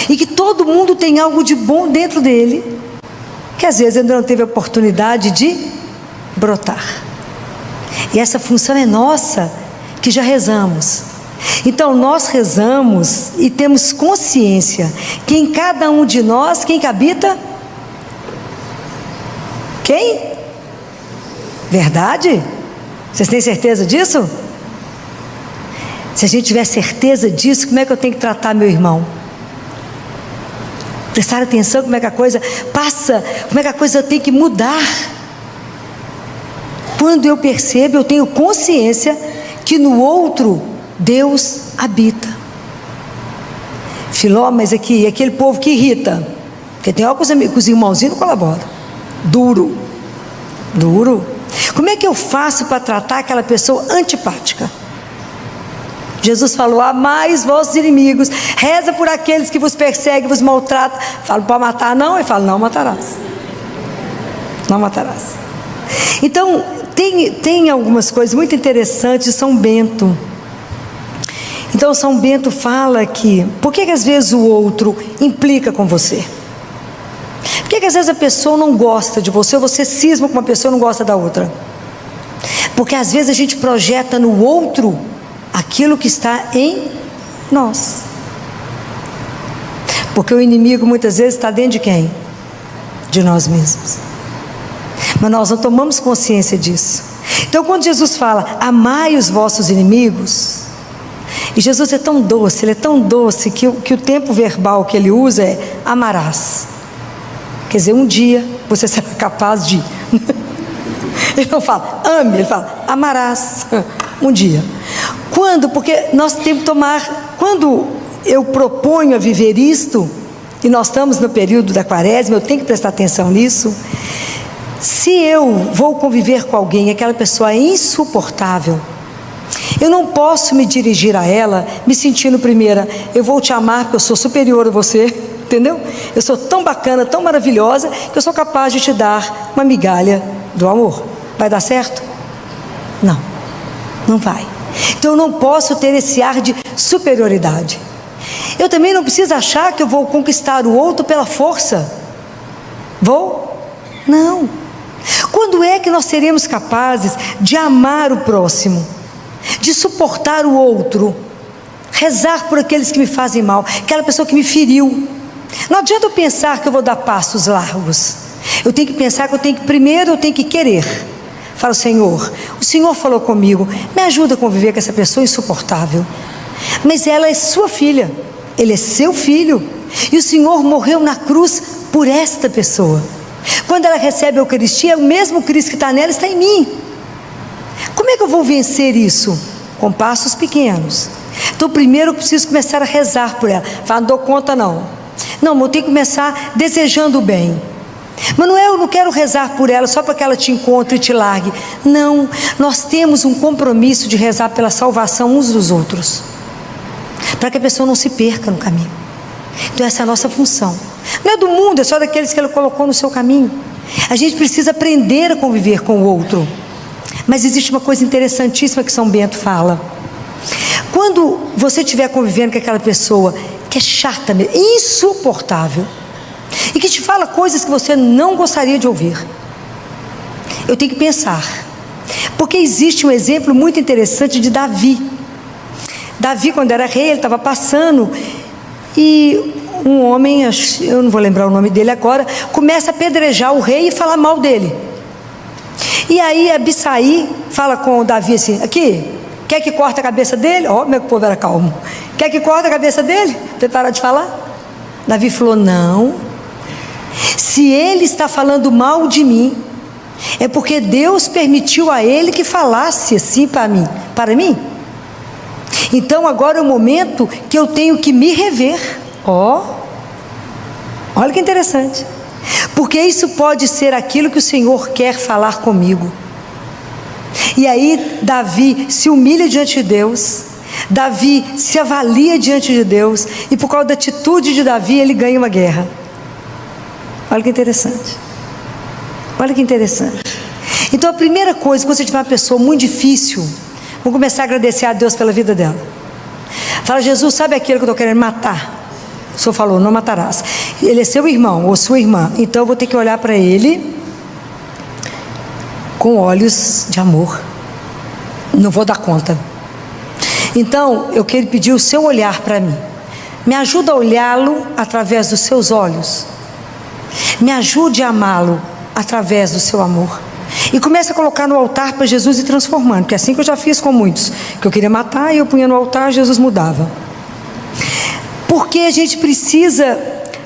E que todo mundo tem algo de bom dentro dele, que às vezes ainda não teve a oportunidade de brotar. E essa função é nossa, que já rezamos. Então nós rezamos e temos consciência que em cada um de nós, quem que habita? Quem? Verdade? Vocês têm certeza disso? Se a gente tiver certeza disso, como é que eu tenho que tratar meu irmão? Prestar atenção como é que a coisa passa, como é que a coisa tem que mudar. Quando eu percebo, eu tenho consciência que no outro Deus habita. Filó, mas aqui, aquele povo que irrita, porque tem algo que os irmãozinhos não colaboram. Duro. Como é que eu faço para tratar aquela pessoa antipática? Jesus falou: amai os vossos inimigos, reza por aqueles que vos perseguem, vos maltratam. Falo: para matar não? Ele fala: não matarás. Não matarás. Então, tem algumas coisas muito interessantes de São Bento. Então, São Bento fala que, por que às vezes o outro implica com você? Por que às vezes a pessoa não gosta de você, ou você cisma com uma pessoa e não gosta da outra? Porque às vezes a gente projeta no outro aquilo que está em nós. Porque o inimigo muitas vezes está dentro de quem? De nós mesmos. Mas nós não tomamos consciência disso. Então quando Jesus fala: amai os vossos inimigos, e Jesus é tão doce, ele é tão doce que o tempo verbal que ele usa é amarás. Quer dizer, um dia você será capaz de ele não fala ame, ele fala amarás um dia. Quando? Porque nós temos que tomar, quando eu proponho a viver isto, e nós estamos no período da quaresma, eu tenho que prestar atenção nisso. Se eu vou conviver com alguém, aquela pessoa é insuportável, eu não posso me dirigir a ela me sentindo primeira: eu vou te amar porque eu sou superior a você. entendeu? Eu sou tão bacana, tão maravilhosa, que eu sou capaz de te dar uma migalha do amor. Vai dar certo? Não, não vai. Então eu não posso ter esse ar de superioridade. Eu também não preciso achar que eu vou conquistar o outro pela força. Vou? Não. Quando é que nós seremos capazes de amar o próximo, de suportar o outro, rezar por aqueles que me fazem mal, aquela pessoa que me feriu? Não adianta eu pensar que eu vou dar passos largos. Eu tenho que pensar que primeiro eu tenho que querer. Falo, Senhor, o Senhor falou comigo, me ajuda a conviver com essa pessoa insuportável. Mas ela é sua filha, ele é seu filho, e o Senhor morreu na cruz por esta pessoa. Quando ela recebe a Eucaristia, o mesmo Cristo que está nela está em mim. Como é que eu vou vencer isso? Com passos pequenos. Então primeiro eu preciso começar a rezar por ela. Fala, não dou conta não. Não, eu tenho que começar desejando o bem. Mas não é, eu não quero rezar por ela só para que ela te encontre e te largue. Não, nós temos um compromisso de rezar pela salvação uns dos outros, para que a pessoa não se perca no caminho. Então essa é a nossa função. Não é do mundo, é só daqueles que Ele colocou no seu caminho. A gente precisa aprender a conviver com o outro. Mas existe uma coisa interessantíssima que São Bento fala. Quando você estiver convivendo com aquela pessoa que é chata, insuportável, e que te fala coisas que você não gostaria de ouvir, eu tenho que pensar, porque existe um exemplo muito interessante de Davi. Davi, quando era rei, ele estava passando, e um homem, eu não vou lembrar o nome dele agora, começa a apedrejar o rei e falar mal dele. E aí Abissai fala com o Davi assim, aqui, quer que corte a cabeça dele? Ó, meu povo era calmo. Quer que corte a cabeça dele? Você para de falar? Davi falou, não, se ele está falando mal de mim, é porque Deus permitiu a ele que falasse assim para mim. Então agora é o momento que eu tenho que me rever. Olha que interessante, porque isso pode ser aquilo que o Senhor quer falar comigo. E aí Davi se humilha diante de Deus, Davi se avalia diante de Deus, e por causa da atitude de Davi ele ganha uma guerra. Olha que interessante. Olha que interessante. Então a primeira coisa, quando você tiver uma pessoa muito difícil, vamos começar a agradecer a Deus pela vida dela. Fala, Jesus, sabe aquilo que eu estou querendo matar? O Senhor falou, não matarás. Ele é seu irmão ou sua irmã, então eu vou ter que olhar para ele com olhos de amor. Não vou dar conta. Então eu quero pedir o seu olhar para mim. Me ajuda a olhá-lo através dos seus olhos. Me ajude a amá-lo através do seu amor. E comece a colocar no altar para Jesus ir transformando, porque é assim que eu já fiz com muitos, que eu queria matar e eu punha no altar, Jesus mudava. Porque a gente precisa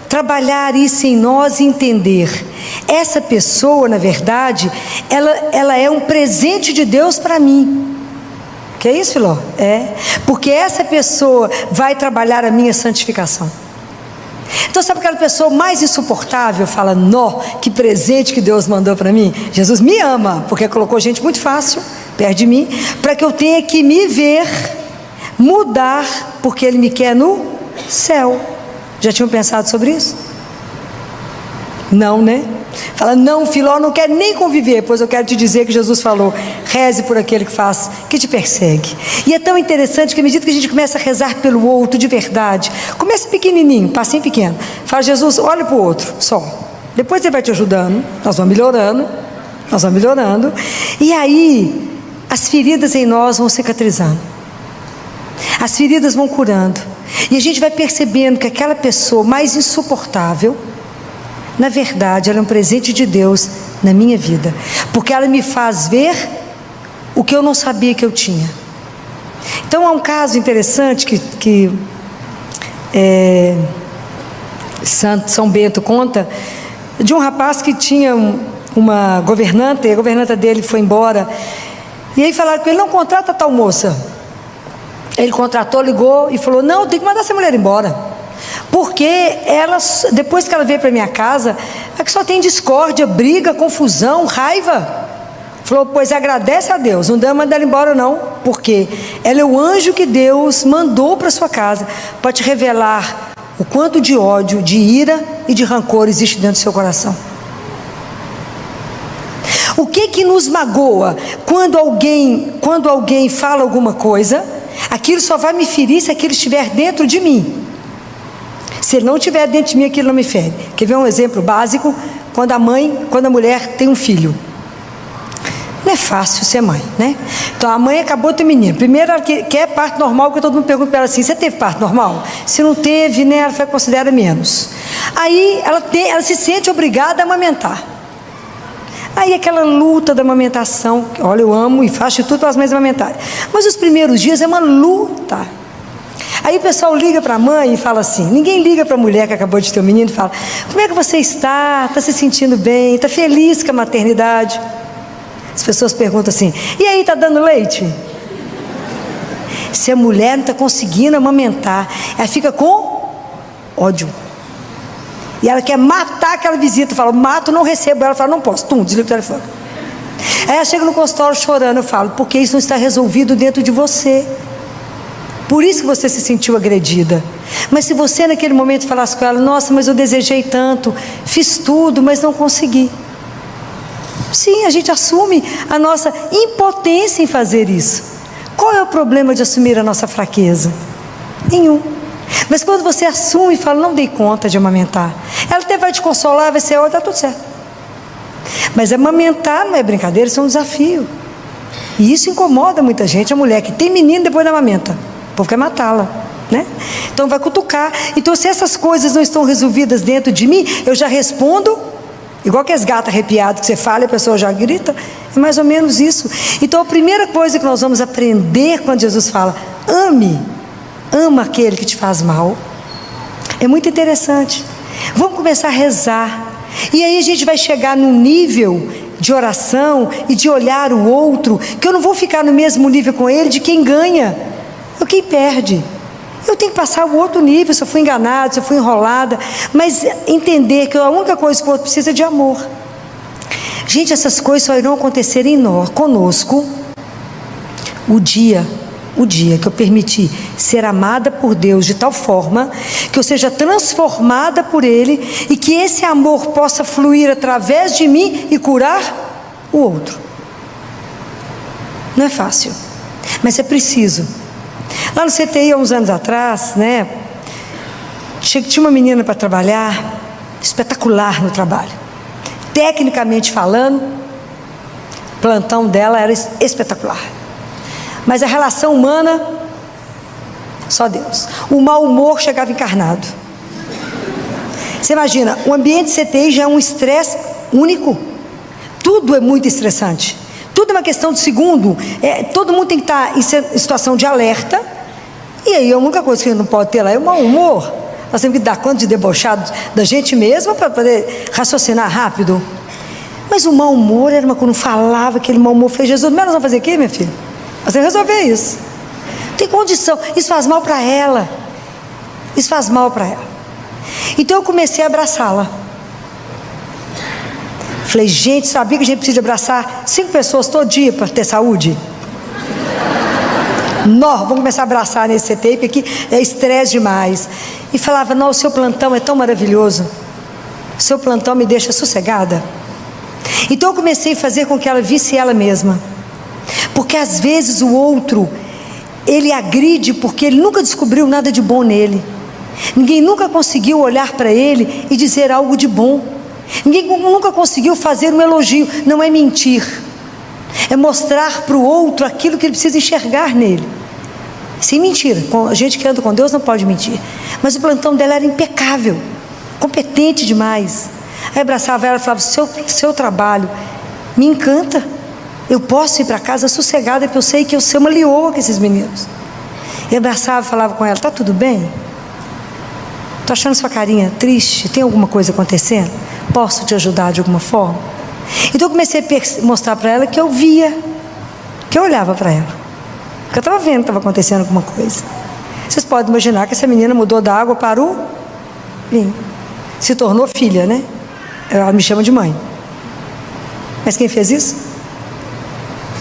trabalhar isso em nós e entender, essa pessoa, na verdade, ela é um presente de Deus para mim. Que é isso, Filó? É, porque essa pessoa vai trabalhar a minha santificação. Então sabe aquela pessoa mais insuportável? Fala, nó, que presente que Deus mandou para mim. Jesus me ama, porque colocou gente muito fácil perto de mim, para que eu tenha que me ver, mudar, porque Ele me quer no céu. Já tinham pensado sobre isso? Não, né? Fala, não, Filó, não quero nem conviver, pois eu quero te dizer que Jesus falou, reze por aquele que te persegue. E é tão interessante que à medida que a gente começa a rezar pelo outro de verdade, começa pequenininho, passinho pequeno, fala, Jesus, olha para o outro, só, depois Ele vai te ajudando, nós vamos melhorando, e aí as feridas em nós vão cicatrizando, as feridas vão curando, e a gente vai percebendo que aquela pessoa mais insuportável, na verdade, ela é um presente de Deus na minha vida, porque ela me faz ver o que eu não sabia que eu tinha. Então há um caso interessante que São Bento conta, de um rapaz que tinha uma governanta, e a governanta dele foi embora, e aí falaram com ele, não contrata tal moça. Ele contratou, ligou e falou, não, tem que mandar essa mulher embora, porque ela, depois que ela veio para minha casa, é que só tem discórdia, briga, confusão, raiva. Falou, pois agradece a Deus, não dá mandar ela embora não, porque ela é o anjo que Deus mandou para sua casa, para te revelar o quanto de ódio, de ira e de rancor existe dentro do seu coração. O que nos magoa? Quando alguém fala alguma coisa, aquilo só vai me ferir se aquilo estiver dentro de mim. Se ele não estiver dentro de mim, aquilo não me fere. Quer ver um exemplo básico? Quando a mulher tem um filho. Não é fácil ser mãe, né? Então a mãe acabou de ter menino. Primeiro ela quer parto normal, porque todo mundo pergunta para ela assim: você teve parto normal? Se não teve, né, ela foi considerada menos. Aí ela se sente obrigada a amamentar. Aí aquela luta da amamentação, olha, eu amo e faço de tudo para as mães amamentarem. Mas os primeiros dias é uma luta. Aí o pessoal liga para a mãe e fala assim, ninguém liga para a mulher que acabou de ter um menino e fala: como é que você está? Está se sentindo bem? Está feliz com a maternidade? As pessoas perguntam assim: e aí, está dando leite? Se a mulher não está conseguindo amamentar, ela fica com ódio. E ela quer matar aquela visita. Fala: mato, não recebo. Ela fala: não posso. Desliga o telefone. Aí ela chega no consultório chorando. Eu falo: porque isso não está resolvido dentro de você. Por isso que você se sentiu agredida. Mas se você naquele momento falasse com ela: nossa, mas eu desejei tanto, fiz tudo, mas não consegui. Sim, a gente assume a nossa impotência em fazer isso. Qual é o problema de assumir a nossa fraqueza? Nenhum. Mas quando você assume e fala: não dei conta de amamentar, ela até vai te consolar, vai ser: está tudo certo. Mas amamentar não é brincadeira, isso é um desafio. E isso incomoda muita gente. A mulher que tem menino depois da amamenta, o povo quer matá-la, né? Então vai cutucar. Então, se essas coisas não estão resolvidas dentro de mim, eu já respondo igual que as gatas arrepiadas, que você fala e a pessoa já grita. É mais ou menos isso. Então a primeira coisa que nós vamos aprender quando Jesus fala: ama aquele que te faz mal, é muito interessante. Vamos começar a rezar. E aí a gente vai chegar num nível de oração e de olhar o outro, que eu não vou ficar no mesmo nível com ele de quem ganha ou quem perde. Eu tenho que passar o outro nível, se eu fui enganado, se eu fui enrolada, mas entender que a única coisa que o outro precisa é de amor. Gente, essas coisas só irão acontecer conosco o dia que eu permitir ser amada por Deus de tal forma que eu seja transformada por Ele e que esse amor possa fluir através de mim e curar o outro. Não é fácil, mas é preciso. Lá no CTI, há uns anos atrás, né, tinha uma menina para trabalhar, espetacular no trabalho. Tecnicamente falando, o plantão dela era espetacular. Mas a relação humana, só Deus. O mau humor chegava encarnado. Você imagina, o ambiente CTI já é um estresse único. Tudo é muito estressante. Tudo é uma questão de segundo. Todo mundo tem que estar em situação de alerta. E aí a única coisa que a gente não pode ter lá é o mau humor. Nós temos que dar conta de debochar da gente mesma para poder raciocinar rápido. Mas o mau humor era quando falava, aquele mau humor fez Jesus. Mas nós vamos fazer o quê, minha filha? Nós temos que resolver isso. Não tem condição. Isso faz mal para ela. Isso faz mal para ela. Então eu comecei a abraçá-la. Falei: gente, sabia que a gente precisa abraçar 5 pessoas todo dia para ter saúde? Nós vamos começar a abraçar nesse CTI, porque aqui é estresse demais. E falava: não, o seu plantão é tão maravilhoso. O seu plantão me deixa sossegada. Então eu comecei a fazer com que ela visse ela mesma. Porque às vezes o outro, ele agride porque ele nunca descobriu nada de bom nele. Ninguém nunca conseguiu olhar para ele e dizer algo de bom. Ninguém nunca conseguiu fazer um elogio. Não é mentir, é mostrar para o outro aquilo que ele precisa enxergar nele. Sem mentira. A gente que anda com Deus não pode mentir. Mas o plantão dela era impecável, competente demais. Aí abraçava ela e falava: seu trabalho me encanta. Eu posso ir para casa sossegada, porque eu sei que eu sou uma leoa com esses meninos. E abraçava e falava com ela: está tudo bem? Estou achando sua carinha triste, tem alguma coisa acontecendo? Posso te ajudar de alguma forma? Então eu comecei a mostrar para ela que eu via, que eu olhava para ela, que eu estava vendo que estava acontecendo alguma coisa. Vocês podem imaginar que essa menina mudou da água para o vinho, se tornou filha, né? Ela me chama de mãe. Mas quem fez isso?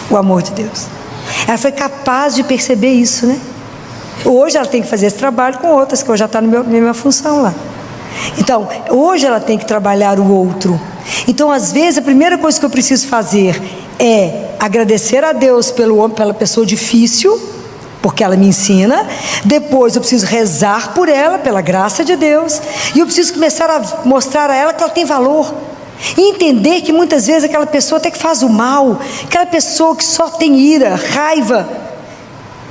O amor de Deus. Ela foi capaz de perceber isso, né? Hoje ela tem que fazer esse trabalho com outras, que hoje já está na minha função lá. Então, hoje ela tem que trabalhar o outro. Então, às vezes, a primeira coisa que eu preciso fazer é agradecer a Deus pela pessoa difícil, porque ela me ensina. Depois eu preciso rezar por ela, pela graça de Deus. E eu preciso começar a mostrar a ela que ela tem valor. E entender que muitas vezes aquela pessoa até que faz o mal, aquela pessoa que só tem ira, raiva,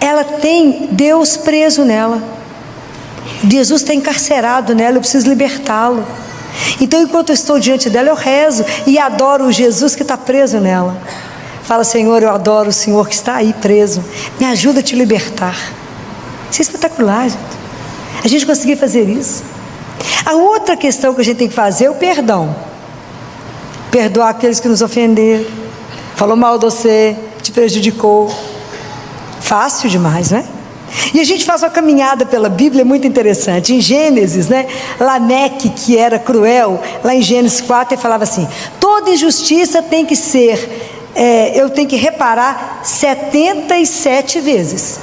ela tem Deus preso nela. Jesus está encarcerado nela, eu preciso libertá-lo. Então, enquanto eu estou diante dela, eu rezo e adoro o Jesus que está preso nela. Fala: Senhor, eu adoro o Senhor que está aí preso, me ajuda a te libertar. Isso é espetacular, gente. A gente conseguir fazer isso. A outra questão que a gente tem que fazer é o perdão. Perdoar aqueles que nos ofenderam, falou mal de você, te prejudicou. Fácil demais, né? E a gente faz uma caminhada pela Bíblia muito interessante. Em Gênesis, né, Lameque, que era cruel, lá em Gênesis 4, ele falava assim: toda injustiça tem que ser, eu tenho que reparar 77 vezes.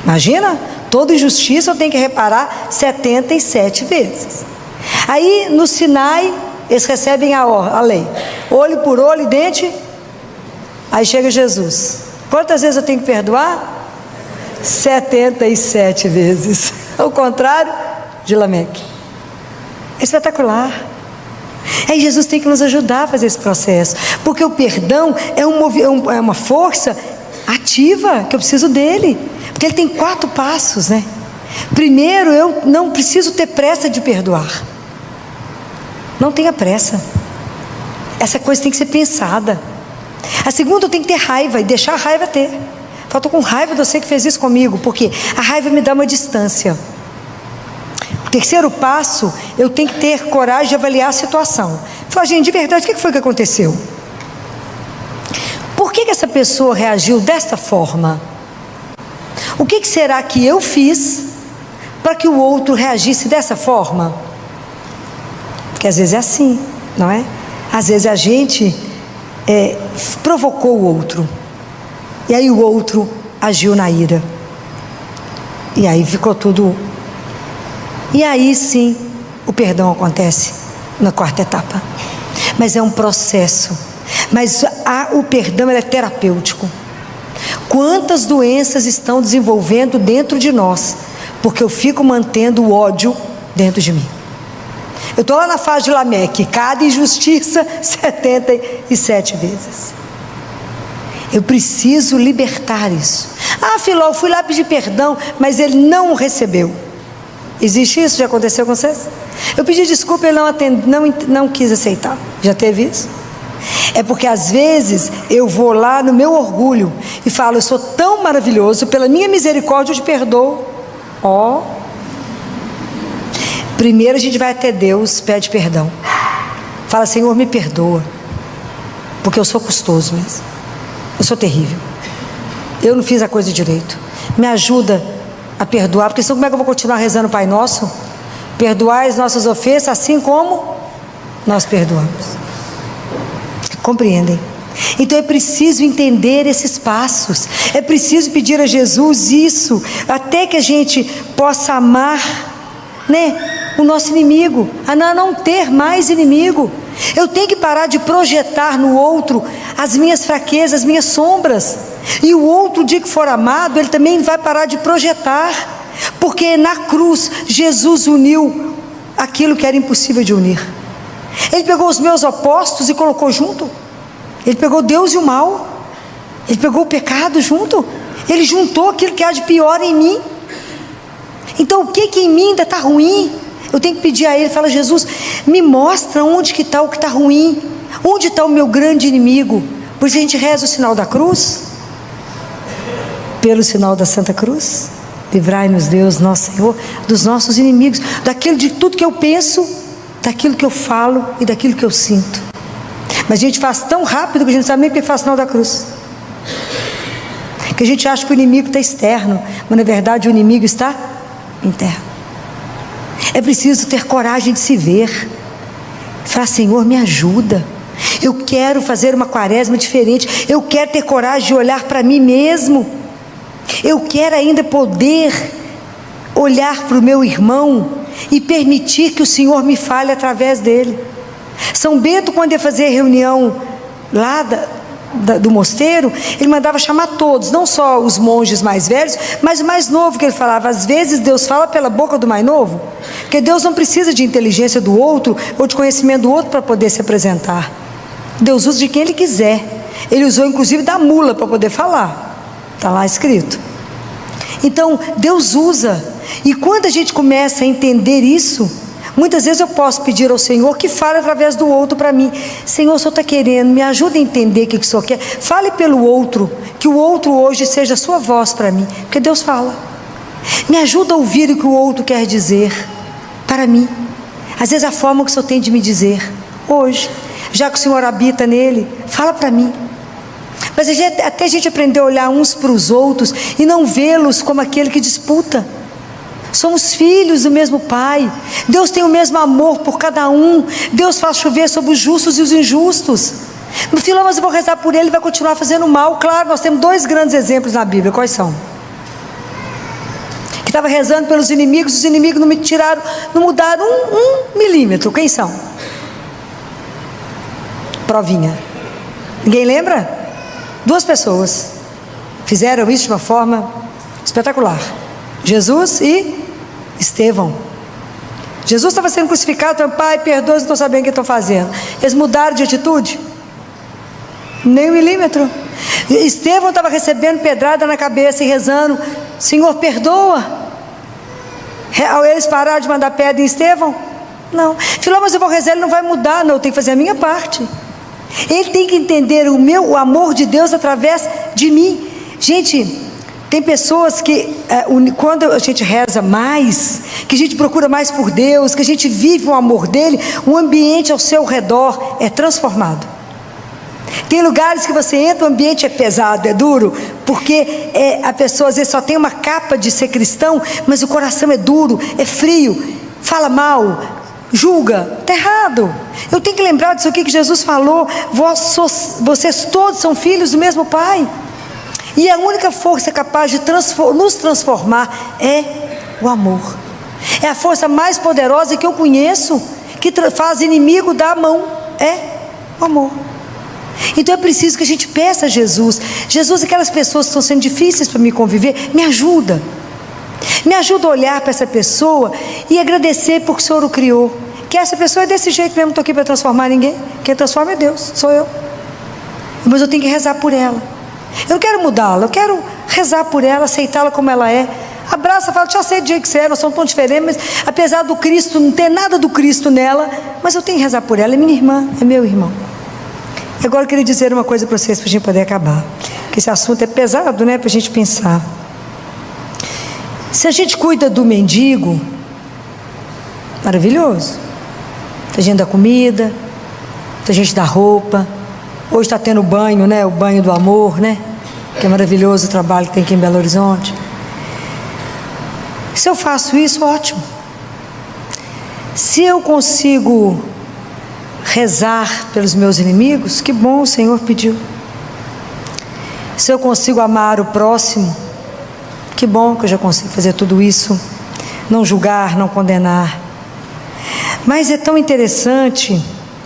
Imagina, toda injustiça eu tenho que reparar 77 vezes. Aí no Sinai, eles recebem a lei: olho por olho, dente. Aí chega Jesus: quantas vezes eu tenho que perdoar? 77 vezes. Ao contrário de Lameque. É espetacular. Aí Jesus tem que nos ajudar a fazer esse processo, porque o perdão é uma força ativa, que eu preciso dele, porque ele tem 4 passos, né? Primeiro, eu não preciso ter pressa de perdoar. Não tenha pressa. Essa coisa tem que ser pensada. A segunda, eu tenho que ter raiva e deixar a raiva ter. Eu estou com raiva de você que fez isso comigo, porque a raiva me dá uma distância. O terceiro passo, eu tenho que ter coragem de avaliar a situação. Falar: gente, de verdade, o que foi que aconteceu? Por que essa pessoa reagiu desta forma? O que será que eu fiz para que o outro reagisse dessa forma? Porque às vezes é assim, não é? Às vezes a gente provocou o outro, e aí o outro agiu na ira, e aí ficou tudo. E aí sim, o perdão acontece na 4ª etapa. Mas é um processo. Mas o perdão é terapêutico. Quantas doenças estão desenvolvendo dentro de nós, porque eu fico mantendo o ódio dentro de mim. Eu estou lá na fase de Lameque: cada injustiça 77 vezes. Eu preciso libertar isso. Ah, Filó, eu fui lá pedir perdão, mas ele não recebeu. Existe isso? Já aconteceu com vocês? Eu pedi desculpa, ele não quis aceitar. Já teve isso? É porque às vezes eu vou lá no meu orgulho e falo: eu sou tão maravilhoso, pela minha misericórdia eu te perdoo. Primeiro a gente vai até Deus, pede perdão. Fala: Senhor, me perdoa, porque eu sou custoso mesmo. Eu sou terrível. Eu não fiz a coisa direito. Me ajuda a perdoar, porque senão como é que eu vou continuar rezando o Pai Nosso? Perdoai as nossas ofensas, assim como nós perdoamos. Compreendem? Então é preciso entender esses passos. É preciso pedir a Jesus isso, até que a gente possa amar, né, o nosso inimigo, a não ter mais inimigo. Eu tenho que parar de projetar no outro as minhas fraquezas, as minhas sombras. E o outro, dia que for amado, ele também vai parar de projetar. Porque na cruz, Jesus uniu aquilo que era impossível de unir. Ele pegou os meus opostos e colocou junto. Ele pegou Deus e o mal. Ele pegou o pecado junto. Ele juntou aquilo que há de pior em mim. Então o que em mim ainda está ruim? Eu tenho que pedir a Ele, fala: Jesus, me mostra onde que está o que está ruim, onde está o meu grande inimigo. Por isso a gente reza o sinal da cruz, pelo sinal da Santa Cruz. Livrai-nos, Deus, nosso Senhor, dos nossos inimigos, daquilo, de tudo que eu penso, daquilo que eu falo e daquilo que eu sinto. Mas a gente faz tão rápido que a gente não sabe nem porque faz o sinal da cruz, que a gente acha que o inimigo está externo, mas na verdade o inimigo está interno. É preciso ter coragem de se ver. Falar: Senhor, me ajuda. Eu quero fazer uma quaresma diferente. Eu quero ter coragem de olhar para mim mesmo. Eu quero ainda poder olhar para o meu irmão e permitir que o Senhor me fale através dele. São Bento, quando ia fazer reunião lá do mosteiro, ele mandava chamar todos, não só os monges mais velhos, mas o mais novo, que ele falava, às vezes Deus fala pela boca do mais novo, porque Deus não precisa de inteligência do outro, ou de conhecimento do outro para poder se apresentar. Deus usa de quem Ele quiser. Ele usou inclusive da mula para poder falar, está lá escrito. Então Deus usa, e quando a gente começa a entender isso, muitas vezes eu posso pedir ao Senhor que fale através do outro para mim. Senhor, o Senhor está querendo, me ajuda a entender o que o Senhor quer. Fale pelo outro, que o outro hoje seja a sua voz para mim, porque Deus fala. Me ajuda a ouvir o que o outro quer dizer para mim. Às vezes a forma que o Senhor tem de me dizer hoje, já que o Senhor habita nele, fala para mim. Mas até a gente aprender a olhar uns para os outros e não vê-los como aquele que disputa. Somos filhos do mesmo Pai. Deus tem o mesmo amor por cada um. Deus faz chover sobre os justos e os injustos. No final, mas eu vou rezar por ele e vai continuar fazendo mal. Claro, nós temos 2 grandes exemplos na Bíblia. Quais são? Que estava rezando pelos inimigos, os inimigos não me tiraram, não mudaram um milímetro. Quem são? Provinha. Ninguém lembra? 2 pessoas fizeram isso de uma forma espetacular. Jesus e Estevão. Jesus estava sendo crucificado, falando, Pai, perdoa, não estou sabendo o que estou fazendo. Eles mudaram de atitude? Nem um milímetro. Estevão estava recebendo pedrada na cabeça e rezando, Senhor, perdoa. Eles pararam de mandar pedra em Estevão? Não. Filho, mas eu vou rezar, ele não vai mudar. Não, eu tenho que fazer a minha parte. Ele tem que entender o amor de Deus através de mim. Gente, tem pessoas que quando a gente reza mais, que a gente procura mais por Deus, que a gente vive o amor dele, o ambiente ao seu redor é transformado. Tem lugares que você entra, o ambiente é pesado, é duro, porque a pessoa às vezes só tem uma capa de ser cristão, mas o coração é duro, é frio, fala mal, julga, está errado. Eu tenho que lembrar disso aqui que Jesus falou, vocês todos são filhos do mesmo Pai. E a única força capaz de nos transformar é o amor. É a força mais poderosa que eu conheço, que faz inimigo dar a mão, é o amor. Então é preciso que a gente peça a Jesus, Jesus, aquelas pessoas que estão sendo difíceis para me conviver, me ajuda a olhar para essa pessoa e agradecer porque o Senhor o criou, que essa pessoa é desse jeito mesmo, não estou aqui para transformar ninguém, quem transforma é Deus, sou eu, mas eu tenho que rezar por ela. Eu não quero mudá-la, eu quero rezar por ela, aceitá-la como ela é. Abraça, fala, te aceito do jeito que você é, nós somos tão diferentes, mas apesar do Cristo, não ter nada do Cristo nela, mas eu tenho que rezar por ela, é minha irmã, é meu irmão. E agora eu queria dizer uma coisa para vocês, para a gente poder acabar, porque esse assunto é pesado, né, para a gente pensar. Se a gente cuida do mendigo, maravilhoso, a gente dá comida, a gente dá roupa. Hoje está tendo banho, né? O banho do amor, né? Que é maravilhoso o trabalho que tem aqui em Belo Horizonte. Se eu faço isso, ótimo. Se eu consigo rezar pelos meus inimigos, que bom, o Senhor pediu. Se eu consigo amar o próximo, que bom que eu já consigo fazer tudo isso. Não julgar, não condenar. Mas é tão interessante,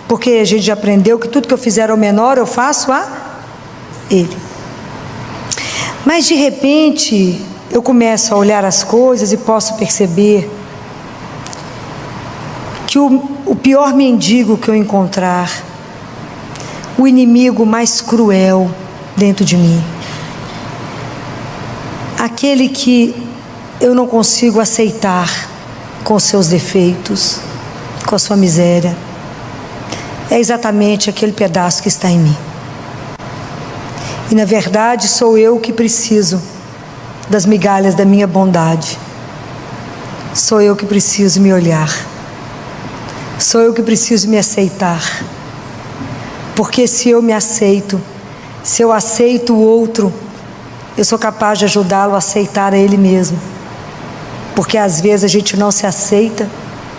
porque a gente já aprendeu que tudo que eu fizer ao menor, eu faço a ele. Mas de repente, eu começo a olhar as coisas e posso perceber que o pior mendigo que eu encontrar, o inimigo mais cruel dentro de mim, aquele que eu não consigo aceitar com seus defeitos, com a sua miséria, é exatamente aquele pedaço que está em mim. E na verdade sou eu que preciso das migalhas da minha bondade. Sou eu que preciso me olhar. Sou eu que preciso me aceitar. Porque se eu me aceito, se eu aceito o outro, eu sou capaz de ajudá-lo a aceitar a ele mesmo. Porque às vezes a gente não se aceita,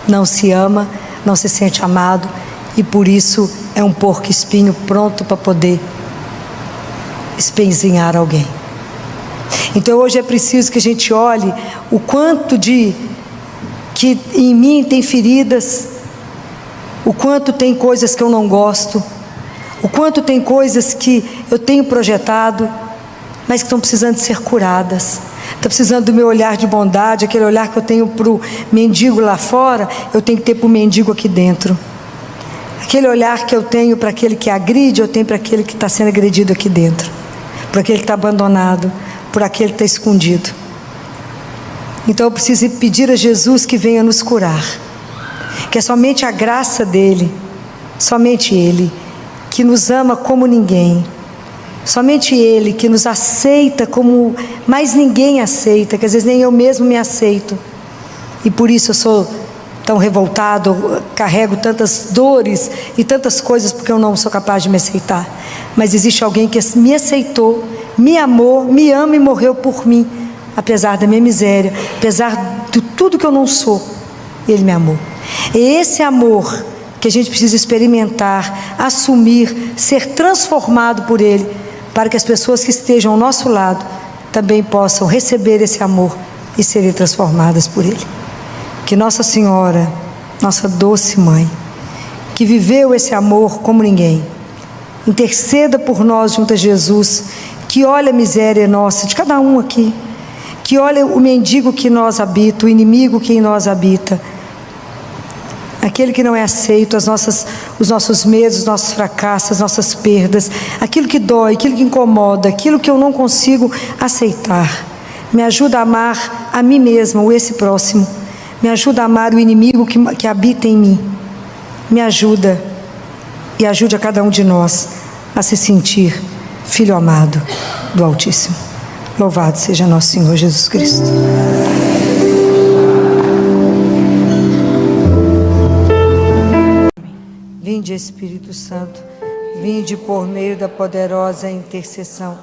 não se ama, não se sente amado, e por isso é um porco espinho pronto para poder espezinhar alguém. Então hoje é preciso que a gente olhe o quanto que em mim tem feridas, o quanto tem coisas que eu não gosto, o quanto tem coisas que eu tenho projetado, mas que estão precisando de ser curadas. Está precisando do meu olhar de bondade, aquele olhar que eu tenho para o mendigo lá fora, eu tenho que ter para o mendigo aqui dentro. Aquele olhar que eu tenho para aquele que agride, eu tenho para aquele que está sendo agredido aqui dentro, para aquele que está abandonado, por aquele que está escondido. Então eu preciso pedir a Jesus que venha nos curar, que é somente a graça dEle, somente Ele, que nos ama como ninguém, somente Ele que nos aceita como mais ninguém aceita, que às vezes nem eu mesmo me aceito, e por isso eu sou tão revoltado, carrego tantas dores e tantas coisas, porque eu não sou capaz de me aceitar. Mas existe alguém que me aceitou, me amou, me ama e morreu por mim, apesar da minha miséria, apesar de tudo que eu não sou, Ele me amou. É esse amor que a gente precisa experimentar, assumir, ser transformado por Ele, para que as pessoas que estejam ao nosso lado também possam receber esse amor e serem transformadas por Ele. Que Nossa Senhora, nossa doce Mãe, que viveu esse amor como ninguém, interceda por nós junto a Jesus, que olha a miséria nossa, de cada um aqui, que olha o mendigo que em nós habita, o inimigo que em nós habita, aquele que não é aceito, os nossos medos, os nossos fracassos, as nossas perdas, aquilo que dói, aquilo que incomoda, aquilo que eu não consigo aceitar. Me ajuda a amar a mim mesma, ou esse próximo. Me ajuda a amar o inimigo que habita em mim. Me ajuda e ajude a cada um de nós a se sentir filho amado do Altíssimo. Louvado seja nosso Senhor Jesus Cristo. Vinde, Espírito Santo, vinde por meio da poderosa intercessão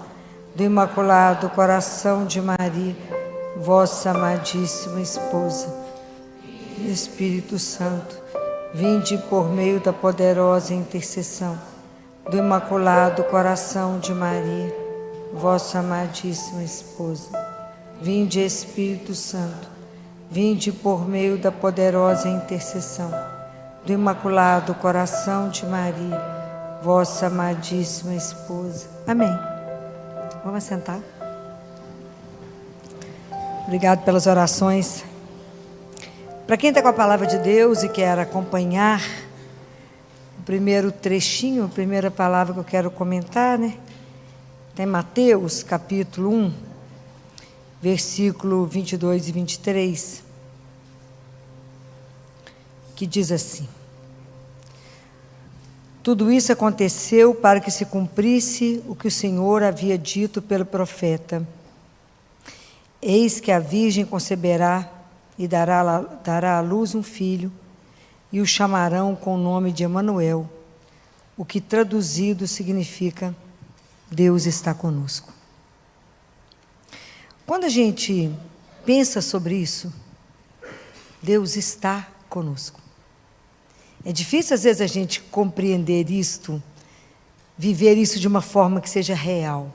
do Imaculado Coração de Maria, vossa amadíssima esposa. Espírito Santo, vinde por meio da poderosa intercessão do Imaculado Coração de Maria, vossa amadíssima esposa. Vinde, Espírito Santo, vinde por meio da poderosa intercessão do Imaculado Coração de Maria, vossa amadíssima esposa. Amém. Vamos sentar. Obrigado pelas orações. Para quem está com a palavra de Deus e quer acompanhar o primeiro trechinho, a primeira palavra que eu quero comentar, né? Tem Mateus capítulo 1, versículo 22 e 23, que diz assim: tudo isso aconteceu para que se cumprisse o que o Senhor havia dito pelo profeta: eis que a virgem conceberá e dará à luz um filho, e o chamarão com o nome de Emanuel, o que traduzido significa Deus está conosco. Quando a gente pensa sobre isso, Deus está conosco. É difícil às vezes a gente compreender isto, viver isso de uma forma que seja real.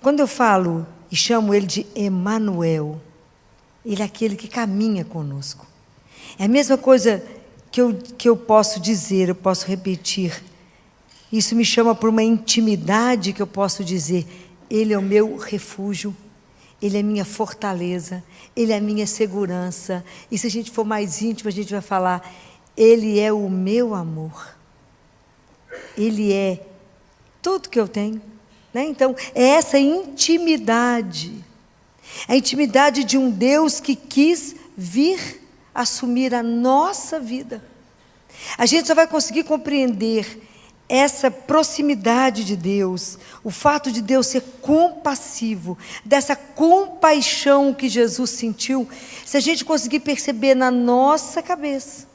Quando eu falo e chamo Ele de Emanuel, Ele é aquele que caminha conosco. É a mesma coisa que eu posso dizer, eu posso repetir. Isso me chama por uma intimidade que eu posso dizer: Ele é o meu refúgio, Ele é minha fortaleza, Ele é a minha segurança. E se a gente for mais íntimo, a gente vai falar: Ele é o meu amor. Ele é tudo que eu tenho. Né? Então, é essa intimidade. A intimidade de um Deus que quis vir assumir a nossa vida. A gente só vai conseguir compreender essa proximidade de Deus, o fato de Deus ser compassivo, dessa compaixão que Jesus sentiu, se a gente conseguir perceber na nossa cabeça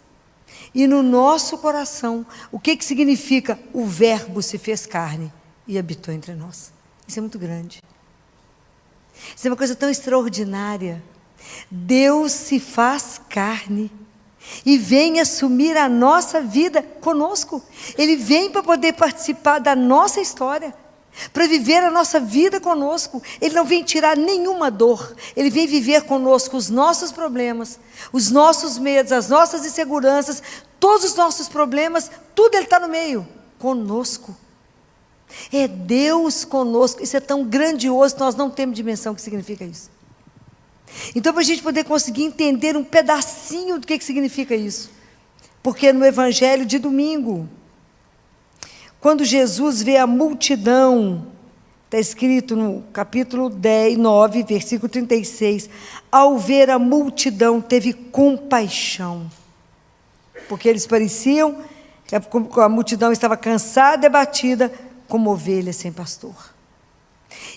e no nosso coração o que significa o Verbo se fez carne e habitou entre nós. Isso é muito grande. Isso é uma coisa tão extraordinária. Deus se faz carne e vem assumir a nossa vida conosco. Ele vem para poder participar da nossa história. para viver a nossa vida conosco. Ele não vem tirar nenhuma dor, Ele vem viver conosco os nossos problemas, os nossos medos, as nossas inseguranças, todos os nossos problemas, tudo Ele está no meio, conosco. É Deus conosco. Isso é tão grandioso que nós não temos dimensão do que significa isso. Então, para a gente poder conseguir entender um pedacinho do que significa isso, porque no Evangelho de domingo, quando Jesus vê a multidão, está escrito no capítulo 9, versículo 36, ao ver a multidão, teve compaixão, porque eles pareciam que a multidão estava cansada e abatida, como ovelhas sem pastor.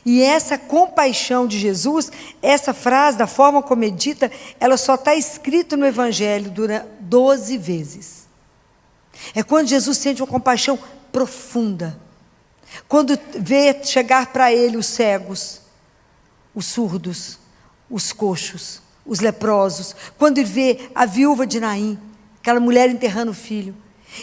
E essa compaixão de Jesus, essa frase, da forma como é dita, ela só está escrita no Evangelho 12 vezes. É quando Jesus sente uma compaixão profunda, quando vê chegar para Ele os cegos, os surdos, os coxos, os leprosos, quando Ele vê a viúva de Naim, aquela mulher enterrando o filho.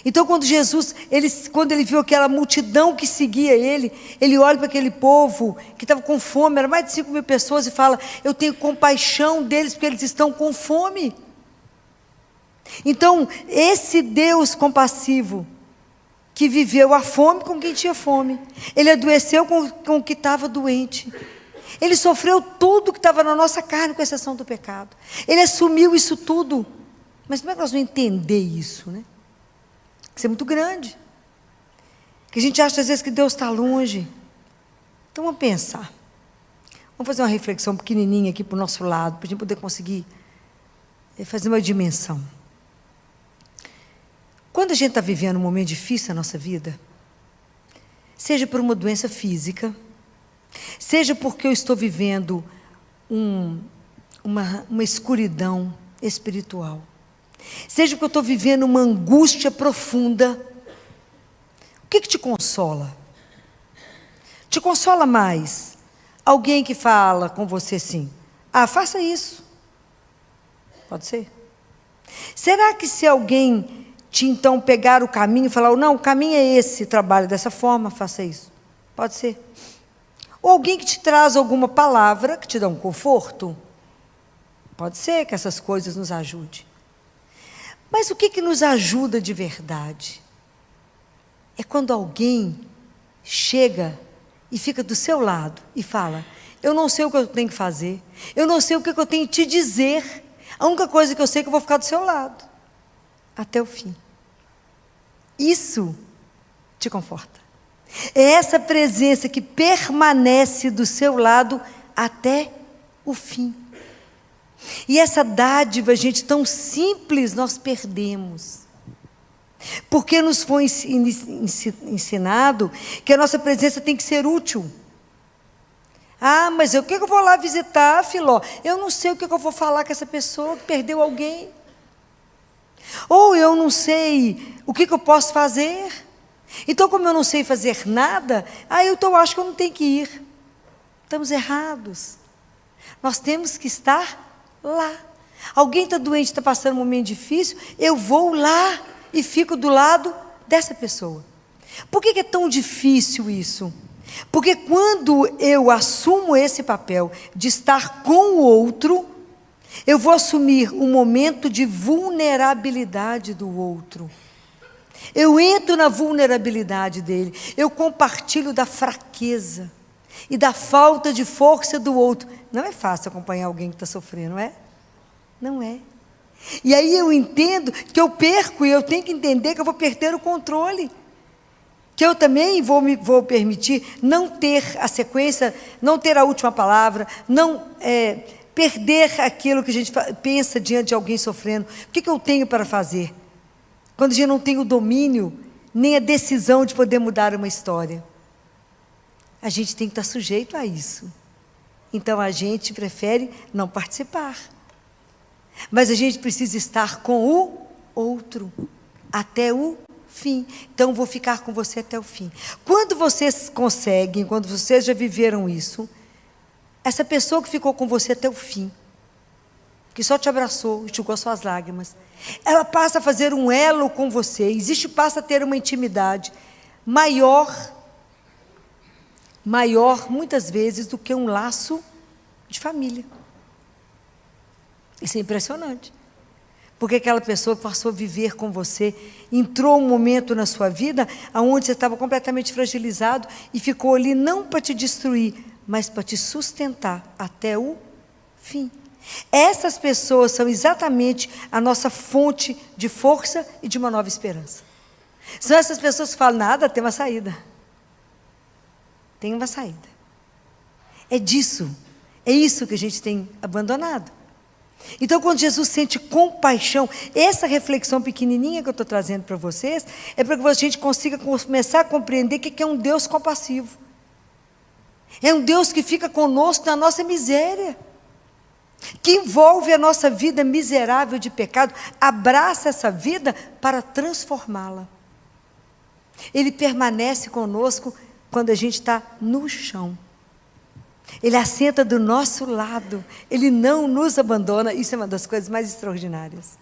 Então, quando ele viu aquela multidão que seguia ele olha para aquele povo que estava com fome, era mais de 5.000 pessoas, e fala: eu tenho compaixão deles porque eles estão com fome. Então, esse Deus compassivo, que viveu a fome com quem tinha fome, Ele adoeceu com o que estava doente, Ele sofreu tudo que estava na nossa carne, com exceção do pecado, Ele assumiu isso tudo. Mas como é que nós vamos entender isso, né? Isso é muito grande, que a gente acha às vezes que Deus está longe. Então vamos pensar, vamos fazer uma reflexão pequenininha aqui para o nosso lado, para a gente poder conseguir fazer uma dimensão. Quando a gente está vivendo um momento difícil na nossa vida, seja por uma doença física, seja porque eu estou vivendo uma escuridão espiritual, seja porque eu estou vivendo uma angústia profunda, o que te consola? Te consola mais alguém que fala com você assim: ah, faça isso. Pode ser? Será que se alguém te então pegar o caminho e falar: não, o caminho é esse, trabalhe dessa forma, faça isso? Pode ser. Ou alguém que te traz alguma palavra que te dá um conforto? Pode ser que essas coisas nos ajudem. Mas o que nos ajuda de verdade? É quando alguém chega e fica do seu lado e fala: eu não sei o que eu tenho que fazer, eu não sei o que eu tenho que te dizer, a única coisa que eu sei é que eu vou ficar do seu lado até o fim. Isso te conforta. É essa presença que permanece do seu lado até o fim. E essa dádiva, gente, tão simples, nós perdemos. Porque nos foi ensinado que a nossa presença tem que ser útil. Ah, mas o que eu vou lá visitar, Filó? Eu não sei o que eu vou falar com essa pessoa que perdeu alguém. Ou eu não sei o que eu posso fazer. Então, como eu não sei fazer nada, então eu acho que eu não tenho que ir. Estamos errados. Nós temos que estar lá. Alguém está doente, está passando um momento difícil, eu vou lá e fico do lado dessa pessoa. Por que é tão difícil isso? Porque quando eu assumo esse papel de estar com o outro, eu vou assumir um momento de vulnerabilidade do outro. Eu entro na vulnerabilidade dele, eu compartilho da fraqueza e da falta de força do outro. Não é fácil acompanhar alguém que está sofrendo, não é? Não é. E aí eu entendo que eu perco, e eu tenho que entender que eu vou perder o controle. Que eu também vou permitir não ter a sequência, não ter a última palavra, não perder aquilo que a gente pensa diante de alguém sofrendo. O que eu tenho para fazer? Quando a gente não tem o domínio, nem a decisão de poder mudar uma história. A gente tem que estar sujeito a isso. Então a gente prefere não participar. Mas a gente precisa estar com o outro até o fim. Então vou ficar com você até o fim. Quando vocês conseguem, quando vocês já viveram isso, essa pessoa que ficou com você até o fim, que só te abraçou, enxugou suas lágrimas, ela passa a fazer um elo com você, passa a ter uma intimidade maior maior, muitas vezes, do que um laço de família. Isso é impressionante. Porque aquela pessoa passou a viver com você, entrou um momento na sua vida onde você estava completamente fragilizado e ficou ali não para te destruir, mas para te sustentar até o fim. Essas pessoas são exatamente a nossa fonte de força e de uma nova esperança. São essas pessoas que falam, nada, tem uma saída. Tem uma saída. É disso, é isso que a gente tem abandonado. Então, quando Jesus sente compaixão, essa reflexão pequenininha que eu estou trazendo para vocês, é para que a gente consiga começar a compreender o que é um Deus compassivo. É um Deus que fica conosco na nossa miséria, que envolve a nossa vida miserável de pecado, abraça essa vida para transformá-la. Ele permanece conosco quando a gente está no chão. Ele assenta do nosso lado, Ele não nos abandona. Isso é uma das coisas mais extraordinárias.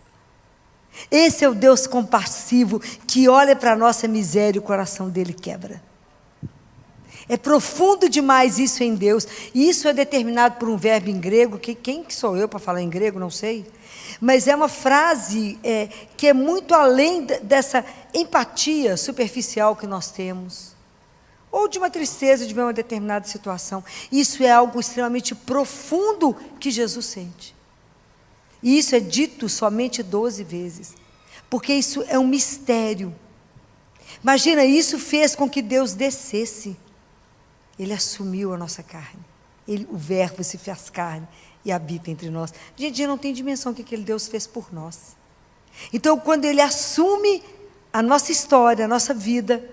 Esse é o Deus compassivo, que olha para a nossa miséria e o coração dele quebra. É profundo demais isso em Deus, e isso é determinado por um verbo em grego, que quem que sou eu para falar em grego, não sei, mas é uma frase que é muito além dessa empatia superficial que nós temos, ou de uma tristeza de ver uma determinada situação. Isso é algo extremamente profundo que Jesus sente, e isso é dito somente 12 vezes, porque isso é um mistério. Imagina, isso fez com que Deus descesse. Ele assumiu a nossa carne. O verbo se fez carne e habita entre nós. A gente não tem dimensão do que aquele Deus fez por nós. Então, quando Ele assume a nossa história, a nossa vida,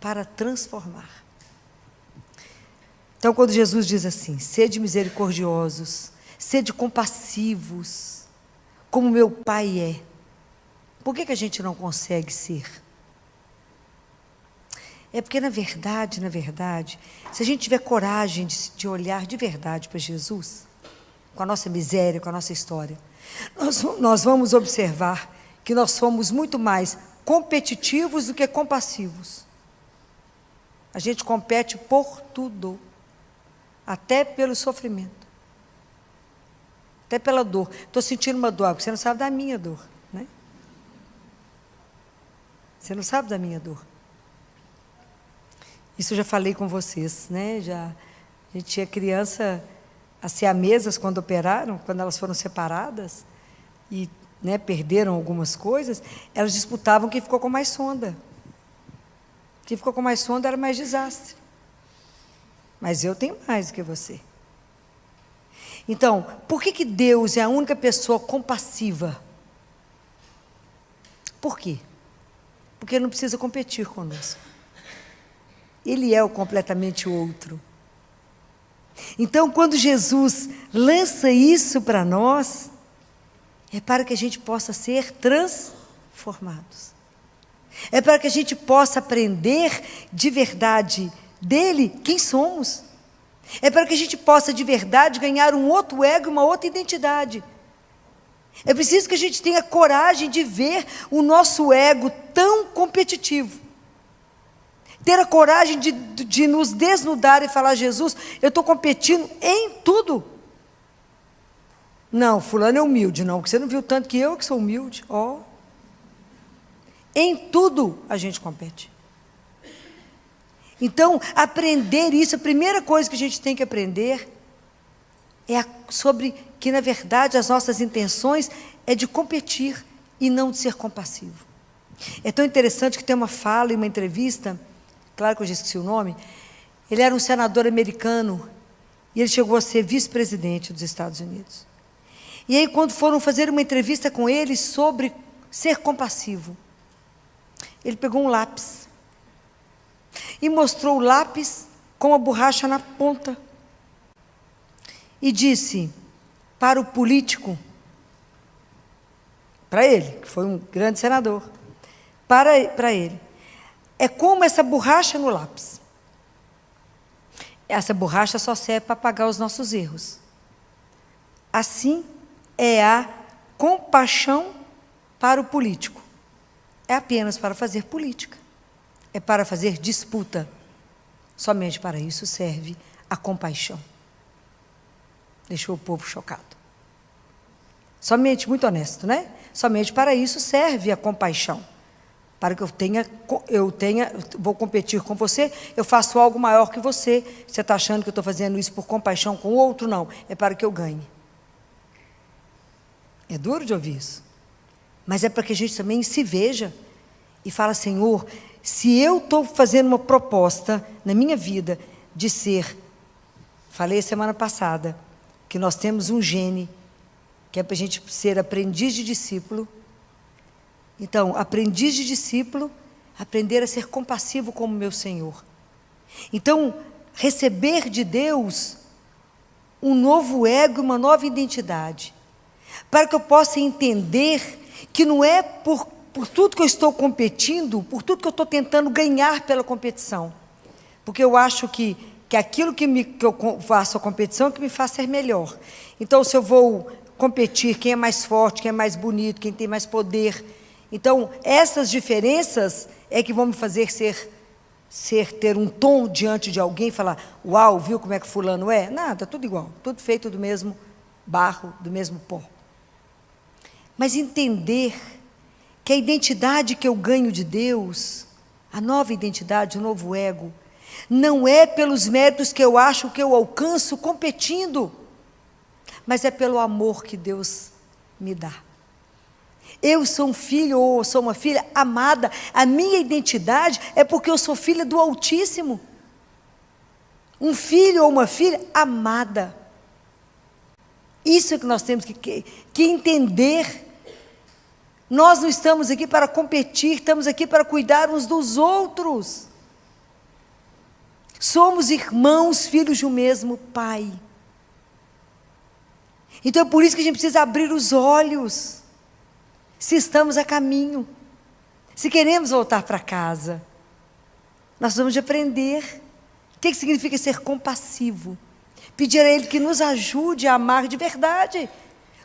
para transformar. Então, quando Jesus diz assim, sede misericordiosos, sede compassivos, como meu Pai é, por que a gente não consegue ser? É porque, na verdade, se a gente tiver coragem de olhar de verdade para Jesus, com a nossa miséria, com a nossa história, nós vamos observar que nós somos muito mais competitivos do que compassivos. A gente compete por tudo, até pelo sofrimento, até pela dor. Estou sentindo uma dor, porque você não sabe da minha dor, né? Você não sabe da minha dor. Isso eu já falei com vocês, né? A gente tinha criança, as siamesas, quando operaram, quando elas foram separadas e, né, perderam algumas coisas, elas disputavam quem ficou com mais sonda. Quem ficou com mais sonda era mais desastre. Mas eu tenho mais do que você. Então, por que Deus é a única pessoa compassiva? Por quê? Porque Ele não precisa competir conosco. Ele é o completamente outro. Então, quando Jesus lança isso para nós, é para que a gente possa ser transformados. É para que a gente possa aprender de verdade dele quem somos. É para que a gente possa de verdade ganhar um outro ego, uma outra identidade. É preciso que a gente tenha coragem de ver o nosso ego tão competitivo. Ter a coragem de nos desnudar e falar, Jesus, eu estou competindo em tudo. Não, fulano é humilde, não, porque você não viu tanto que eu que sou humilde. Ó. Em tudo a gente compete. Então, aprender isso, a primeira coisa que a gente tem que aprender é sobre que, na verdade, as nossas intenções é de competir e não de ser compassivo. É tão interessante que tem uma fala e uma entrevista, claro que eu já esqueci o nome, ele era um senador americano e ele chegou a ser vice-presidente dos Estados Unidos. E aí, quando foram fazer uma entrevista com ele sobre ser compassivo, ele pegou um lápis e mostrou o lápis com a borracha na ponta e disse para o político, para ele, que foi um grande senador, para ele, é como essa borracha no lápis. Essa borracha só serve para apagar os nossos erros. Assim é a compaixão para o político. É apenas para fazer política. É para fazer disputa. Somente para isso serve a compaixão. Deixou o povo chocado. Somente, muito honesto, né? Somente para isso serve a compaixão. Para que vou competir com você, eu faço algo maior que você. Você está achando que eu estou fazendo isso por compaixão com o outro? Não, é para que eu ganhe. É duro de ouvir isso. Mas é para que a gente também se veja e fala, Senhor, se eu estou fazendo uma proposta na minha vida de ser, falei semana passada, que nós temos um gene, que é para a gente ser aprendiz de discípulo. Então, aprendiz de discípulo, aprender a ser compassivo como meu Senhor. Então, receber de Deus um novo ego, uma nova identidade, para que eu possa entender que não é por tudo que eu estou competindo, por tudo que eu estou tentando ganhar pela competição, porque eu acho que aquilo que eu faço a competição é que me faz ser melhor. Então, se eu vou competir, quem é mais forte, quem é mais bonito, quem tem mais poder, então essas diferenças é que vão me fazer ter um tom diante de alguém e falar, uau, viu como é que fulano é? Nada, tudo igual, tudo feito do mesmo barro, do mesmo pó. Mas entender que a identidade que eu ganho de Deus, a nova identidade, o novo ego, não é pelos méritos que eu acho que eu alcanço competindo, mas é pelo amor que Deus me dá. Eu sou um filho ou sou uma filha amada, a minha identidade é porque eu sou filha do Altíssimo. Um filho ou uma filha amada. Isso é que nós temos que entender. Nós não estamos aqui para competir, estamos aqui para cuidar uns dos outros. Somos irmãos, filhos de um mesmo Pai. Então é por isso que a gente precisa abrir os olhos, se estamos a caminho, se queremos voltar para casa. Nós vamos aprender o que significa ser compassivo, pedir a Ele que nos ajude a amar de verdade.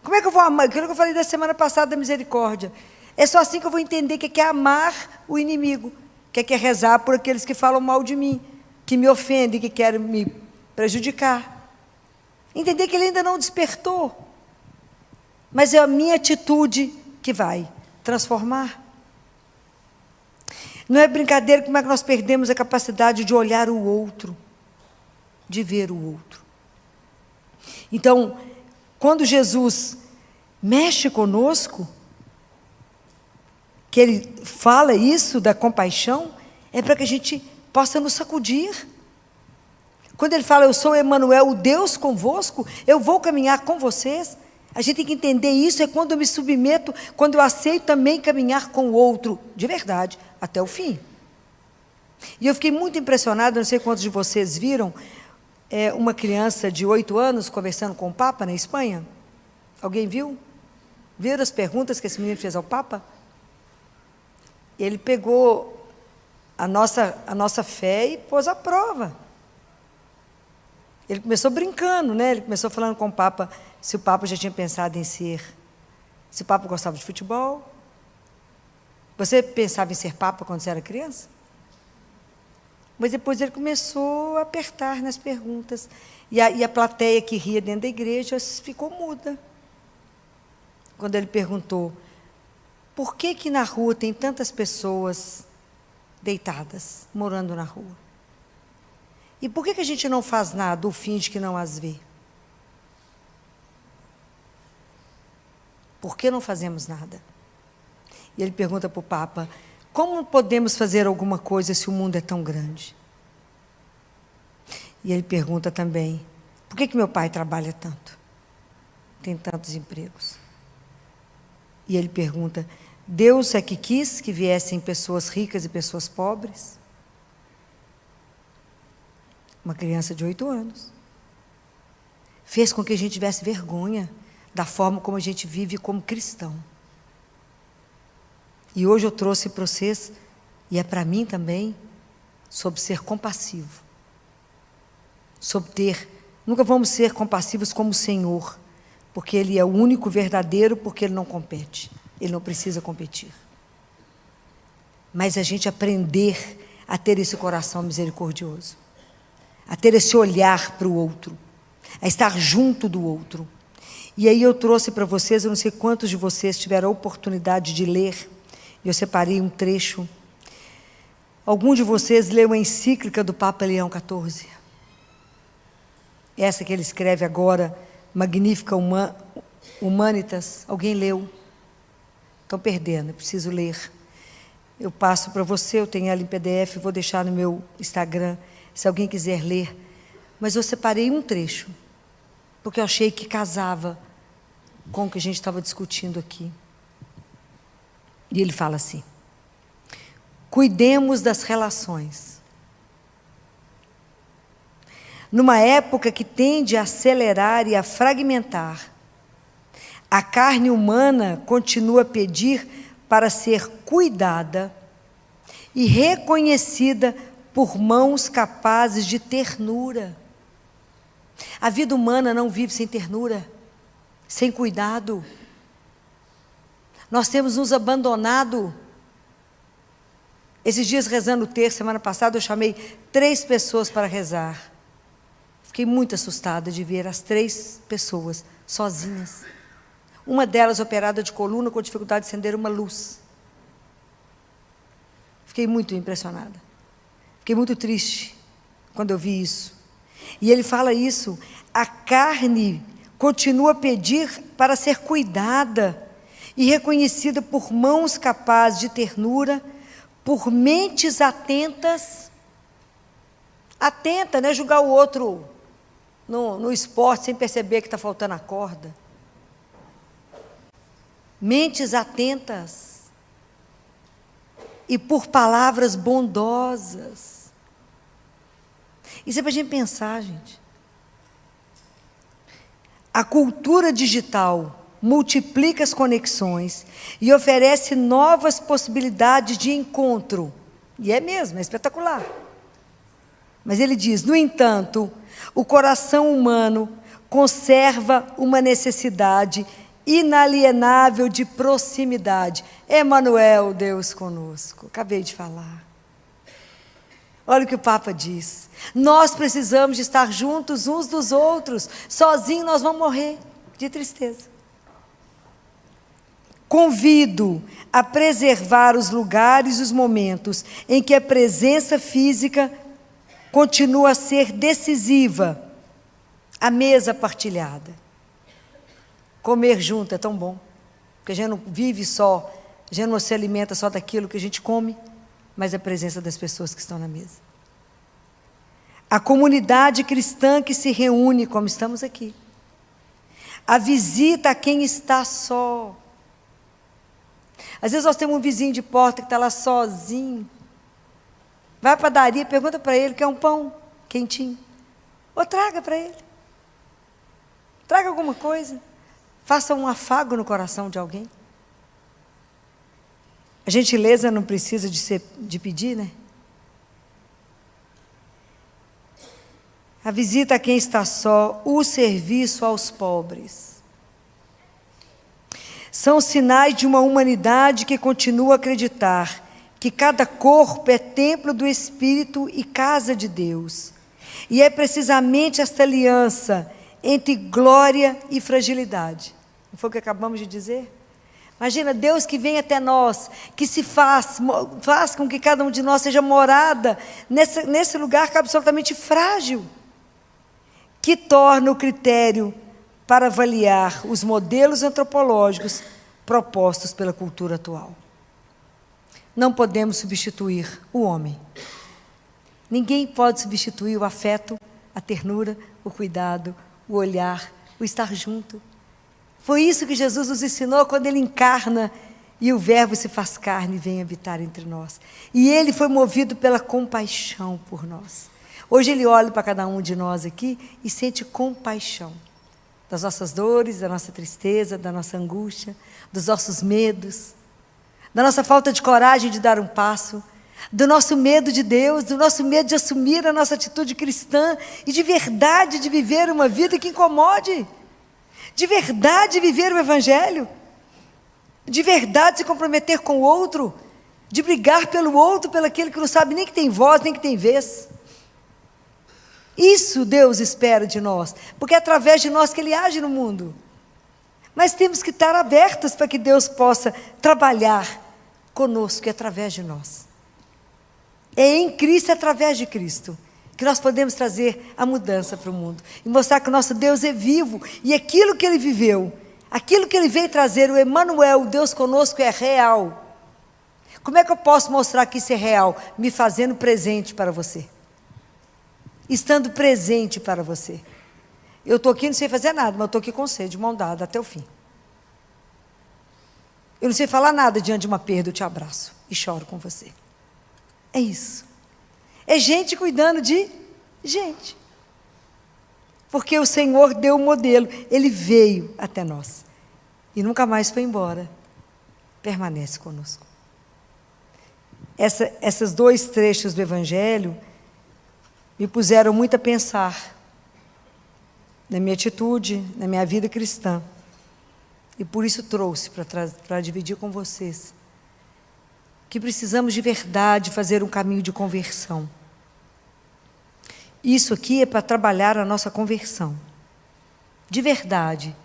Como é que eu vou amar? Aquilo que eu falei da semana passada da misericórdia. É só assim que eu vou entender que é amar o inimigo, que é rezar por aqueles que falam mal de mim, que me ofendem, que querem me prejudicar. Entender que ele ainda não despertou, mas é a minha atitude que vai transformar. Não é brincadeira como é que nós perdemos a capacidade de olhar o outro, de ver o outro. Então, quando Jesus mexe conosco, que Ele fala isso da compaixão, é para que a gente possa nos sacudir. Quando Ele fala, eu sou Emanuel, o Deus convosco, eu vou caminhar com vocês, a gente tem que entender isso, é quando eu me submeto, quando eu aceito também caminhar com o outro, de verdade, até o fim. E eu fiquei muito impressionada, não sei quantos de vocês viram, uma criança de 8 anos conversando com o Papa na Espanha. Alguém viu? Viram as perguntas que esse menino fez ao Papa? Ele pegou a nossa fé e pôs à prova. Ele começou brincando, né? Ele começou falando com o Papa, se o Papa já tinha pensado em ser, se o Papa gostava de futebol. Você pensava em ser Papa quando você era criança? Mas depois ele começou a apertar nas perguntas. E a plateia que ria dentro da igreja ficou muda. Quando ele perguntou, por que na rua tem tantas pessoas deitadas, morando na rua? E por que a gente não faz nada ou finge que não as vê? Por que não fazemos nada? E ele pergunta para o Papa, como podemos fazer alguma coisa se o mundo é tão grande? E ele pergunta também, por que meu pai trabalha tanto? Tem tantos empregos. E ele pergunta, Deus é que quis que viessem pessoas ricas e pessoas pobres? Uma criança de 8 anos. Fez com que a gente tivesse vergonha da forma como a gente vive como cristão. E hoje eu trouxe para vocês, e é para mim também, sobre ser compassivo. Sobre nunca vamos ser compassivos como o Senhor, porque Ele é o único verdadeiro, porque Ele não compete. Ele não precisa competir. Mas a gente aprender a ter esse coração misericordioso. a ter esse olhar para o outro, a estar junto do outro. E aí eu trouxe para vocês, eu não sei quantos de vocês tiveram a oportunidade de ler, e eu separei um trecho. Algum de vocês leu a encíclica do Papa Leão XIV? Essa que ele escreve agora, Magnificat Humanitas. Alguém leu? Estão perdendo, eu preciso ler. Eu passo para você, eu tenho ela em PDF, vou deixar no meu Instagram, se alguém quiser ler. Mas eu separei um trecho, porque eu achei que casava com o que a gente estava discutindo aqui. E ele fala assim: cuidemos das relações. Numa época que tende a acelerar e a fragmentar, a carne humana continua a pedir para ser cuidada e reconhecida por mãos capazes de ternura. A vida humana não vive sem ternura, sem cuidado. Nós temos nos abandonado. Esses dias, rezando o terço, semana passada, eu chamei 3 pessoas para rezar. Fiquei muito assustada de ver as 3 pessoas sozinhas. Uma delas operada de coluna, com dificuldade de acender uma luz. Fiquei muito impressionada. Fiquei muito triste quando eu vi isso. E ele fala isso: a carne continua a pedir para ser cuidada e reconhecida por mãos capazes de ternura, por mentes atentas. Atenta, não é julgar o outro no esporte sem perceber que está faltando a corda. Mentes atentas e por palavras bondosas. Isso é para a gente pensar, gente. A cultura digital multiplica as conexões e oferece novas possibilidades de encontro. E é mesmo, é espetacular. Mas ele diz: no entanto, o coração humano conserva uma necessidade inalienável de proximidade. Emmanuel, Deus conosco. Acabei de falar. Olha o que o Papa diz. Nós precisamos de estar juntos uns dos outros. Sozinhos nós vamos morrer de tristeza. Convido a preservar os lugares e os momentos em que a presença física continua a ser decisiva. A mesa partilhada. Comer junto é tão bom, porque a gente não vive só, a gente não se alimenta só daquilo que a gente come, mas da presença das pessoas que estão na mesa. A comunidade cristã que se reúne, como estamos aqui. A visita a quem está só. Às vezes nós temos um vizinho de porta que está lá sozinho. Vai à padaria, pergunta para ele, quer um pão quentinho? Ou traga para ele. Traga alguma coisa. Faça um afago no coração de alguém. A gentileza não precisa de pedir, né? A visita a quem está só, o serviço aos pobres. São sinais de uma humanidade que continua a acreditar que cada corpo é templo do Espírito e casa de Deus. E é precisamente esta aliança entre glória e fragilidade. Não foi o que acabamos de dizer? Imagina, Deus que vem até nós, que se faz com que cada um de nós seja morada nesse lugar que é absolutamente frágil, que torna o critério para avaliar os modelos antropológicos propostos pela cultura atual. Não podemos substituir o homem. Ninguém pode substituir o afeto, a ternura, o cuidado, o olhar, o estar junto. Foi isso que Jesus nos ensinou quando Ele encarna e o Verbo se faz carne e vem habitar entre nós. E Ele foi movido pela compaixão por nós. Hoje Ele olha para cada um de nós aqui e sente compaixão das nossas dores, da nossa tristeza, da nossa angústia, dos nossos medos, da nossa falta de coragem de dar um passo, do nosso medo de Deus, do nosso medo de assumir a nossa atitude cristã e de verdade de viver uma vida que incomode, de verdade viver o Evangelho, de verdade se comprometer com o outro, de brigar pelo outro, pelo aquele que não sabe nem que tem voz, nem que tem vez. Isso Deus espera de nós, porque é através de nós que Ele age no mundo. Mas temos que estar abertos para que Deus possa trabalhar conosco e através de nós. É em Cristo e através de Cristo que nós podemos trazer a mudança para o mundo e mostrar que o nosso Deus é vivo e aquilo que Ele viveu, aquilo que Ele veio trazer, o Emanuel, o Deus conosco, é real. Como é que eu posso mostrar que isso é real? Me fazendo presente para você, estando presente para você. Eu estou aqui, não sei fazer nada, mas eu estou aqui com você, de mão dada até o fim. Eu não sei falar nada diante de uma perda, eu te abraço e choro com você. É isso. É gente cuidando de gente. Porque o Senhor deu o modelo, Ele veio até nós e nunca mais foi embora. Permanece conosco. Esses 2 trechos do Evangelho me puseram muito a pensar na minha atitude, na minha vida cristã. E por isso trouxe para dividir com vocês que precisamos de verdade fazer um caminho de conversão. Isso aqui é para trabalhar a nossa conversão. De verdade,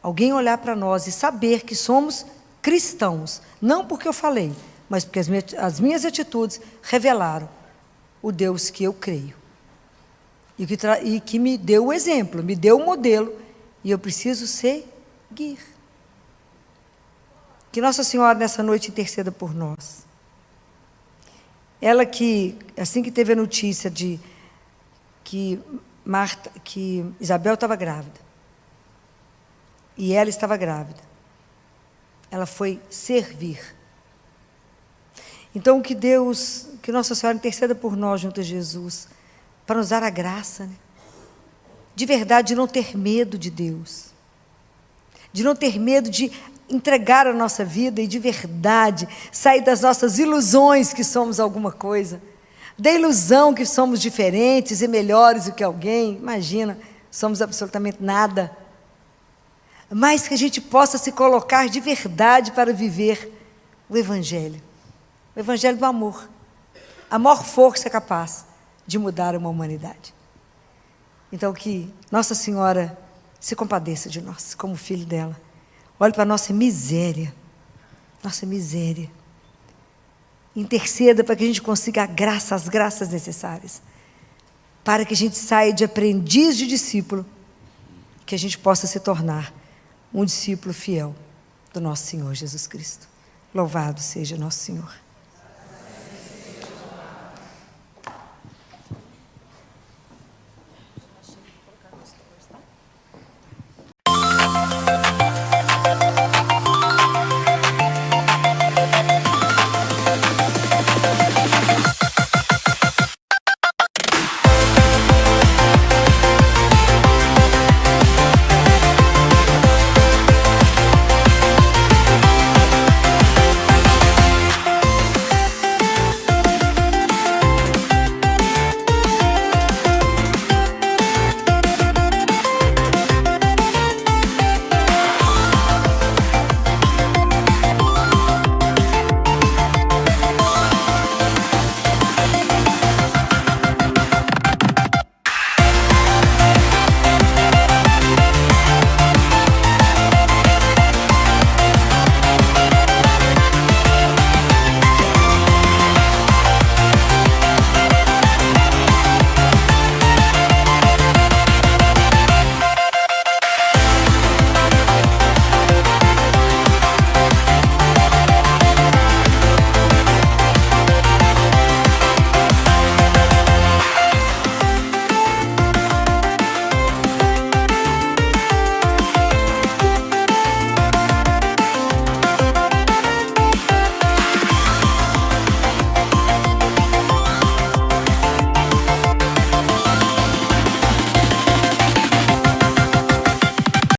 alguém olhar para nós e saber que somos cristãos, não porque eu falei, mas porque as minhas atitudes revelaram o Deus que eu creio. E que me deu o exemplo, me deu o modelo, e eu preciso seguir. Que Nossa Senhora nessa noite interceda por nós. Ela que, assim que teve a notícia de que Isabel estava grávida, e ela estava grávida, ela foi servir. Então que Nossa Senhora interceda por nós junto a Jesus, para nos dar a graça, né? De verdade, de não ter medo de Deus, de não ter medo de entregar a nossa vida e de verdade sair das nossas ilusões que somos alguma coisa, da ilusão que somos diferentes e melhores do que alguém. Imagina, somos absolutamente nada, mas que a gente possa se colocar de verdade para viver o Evangelho do amor. A maior força é capaz de mudar uma humanidade. Então que Nossa Senhora se compadeça de nós, como filho dela. Olhe para a nossa miséria. Interceda para que a gente consiga as graças necessárias, para que a gente saia de aprendiz de discípulo, que a gente possa se tornar um discípulo fiel do nosso Senhor Jesus Cristo. Louvado seja nosso Senhor.